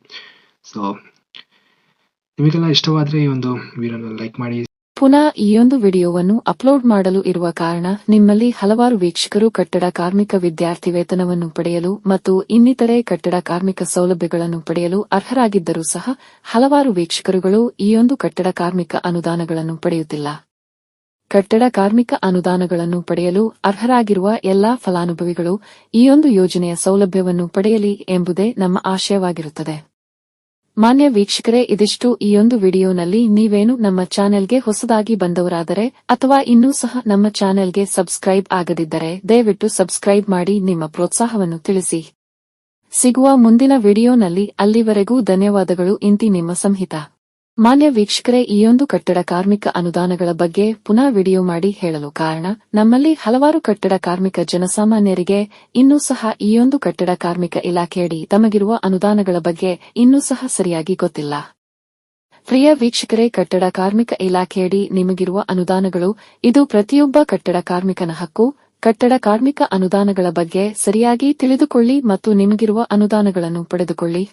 ಸೊ ನಿಮಗೆಲ್ಲ ಇಷ್ಟವಾದ್ರೆ ಈ ಒಂದು ವಿಡಿಯೋನ ಲೈಕ್ ಮಾಡಿ. ಪುನಃ ಈ ಒಂದು ವಿಡಿಯೋವನ್ನು ಅಪ್ಲೋಡ್ ಮಾಡಲು ಇರುವ ಕಾರಣ ನಿಮ್ಮಲ್ಲಿ ಹಲವಾರು ವೀಕ್ಷಕರು ಕಟ್ಟಡ ಕಾರ್ಮಿಕ ವಿದ್ಯಾರ್ಥಿ ವೇತನವನ್ನು ಪಡೆಯಲು ಮತ್ತು ಇನ್ನಿತರೆ ಕಟ್ಟಡ ಕಾರ್ಮಿಕ ಸೌಲಭ್ಯಗಳನ್ನು ಪಡೆಯಲು ಅರ್ಹರಾಗಿದ್ದರೂ ಸಹ ಹಲವಾರು ವೀಕ್ಷಕರುಗಳು ಈ ಒಂದು ಕಟ್ಟಡ ಕಾರ್ಮಿಕ ಅನುದಾನಗಳನ್ನು ಪಡೆಯುತ್ತಿಲ್ಲ. ಕಟ್ಟಡ ಕಾರ್ಮಿಕ ಅನುದಾನಗಳನ್ನು ಪಡೆಯಲು ಅರ್ಹರಾಗಿರುವ ಎಲ್ಲಾ ಫಲಾನುಭವಿಗಳು ಈ ಒಂದು ಯೋಜನೆಯ ಸೌಲಭ್ಯವನ್ನು ಪಡೆಯಲಿ ಎಂಬುದೇ ನಮ್ಮ ಆಶಯವಾಗಿರುತ್ತದೆ. ಮಾನ್ಯ ವೀಕ್ಷಕರೇ, ಇದಿಷ್ಟು ಈ ಒಂದು ವಿಡಿಯೋನಲ್ಲಿ. ನೀವೇನು ನಮ್ಮ ಚಾನೆಲ್ಗೆ ಹೊಸದಾಗಿ ಬಂದವರಾದರೆ ಅಥವಾ ಇನ್ನೂ ಸಹ ನಮ್ಮ ಚಾನೆಲ್ಗೆ ಸಬ್ಸ್ಕ್ರೈಬ್ ಆಗದಿದ್ದರೆ ದಯವಿಟ್ಟು ಸಬ್ಸ್ಕ್ರೈಬ್ ಮಾಡಿ ನಿಮ್ಮ ಪ್ರೋತ್ಸಾಹವನ್ನು ತಿಳಿಸಿ. ಸಿಗುವ ಮುಂದಿನ ವಿಡಿಯೋನಲ್ಲಿ. ಅಲ್ಲಿವರೆಗೂ ಧನ್ಯವಾದಗಳು. ಇಂತಿ ನಿಮ್ಮ ಸಂಹಿತ. ಮಾನ್ಯ ವೀಕ್ಷಕರೇ, ಈ ಒಂದು ಕಟ್ಟಡ ಕಾರ್ಮಿಕ ಅನುದಾನಗಳ ಬಗ್ಗೆ ಪುನಃ ವಿಡಿಯೋ ಮಾಡಿ ಹೇಳಲು ಕಾರಣ, ನಮ್ಮಲ್ಲಿ ಹಲವಾರು ಕಟ್ಟಡ ಕಾರ್ಮಿಕ ಜನಸಾಮಾನ್ಯರಿಗೆ ಇನ್ನೂ ಸಹ ಈ ಒಂದು ಕಟ್ಟಡ ಕಾರ್ಮಿಕ ಇಲಾಖೆಯಡಿ ತಮಗಿರುವ ಅನುದಾನಗಳ ಬಗ್ಗೆ ಇನ್ನೂ ಸಹ ಸರಿಯಾಗಿ ಗೊತ್ತಿಲ್ಲ. ಪ್ರಿಯ ವೀಕ್ಷಕರೇ, ಕಟ್ಟಡ ಕಾರ್ಮಿಕ ಇಲಾಖೆಯಡಿ ನಿಮಗಿರುವ ಅನುದಾನಗಳು ಇದು ಪ್ರತಿಯೊಬ್ಬ ಕಟ್ಟಡ ಕಾರ್ಮಿಕನ ಹಕ್ಕು. ಕಟ್ಟಡ ಕಾರ್ಮಿಕ ಅನುದಾನಗಳ ಬಗ್ಗೆ ಸರಿಯಾಗಿ ತಿಳಿದುಕೊಳ್ಳಿ ಮತ್ತು ನಿಮಗಿರುವ ಅನುದಾನಗಳನ್ನು ಪಡೆದುಕೊಳ್ಳಿ.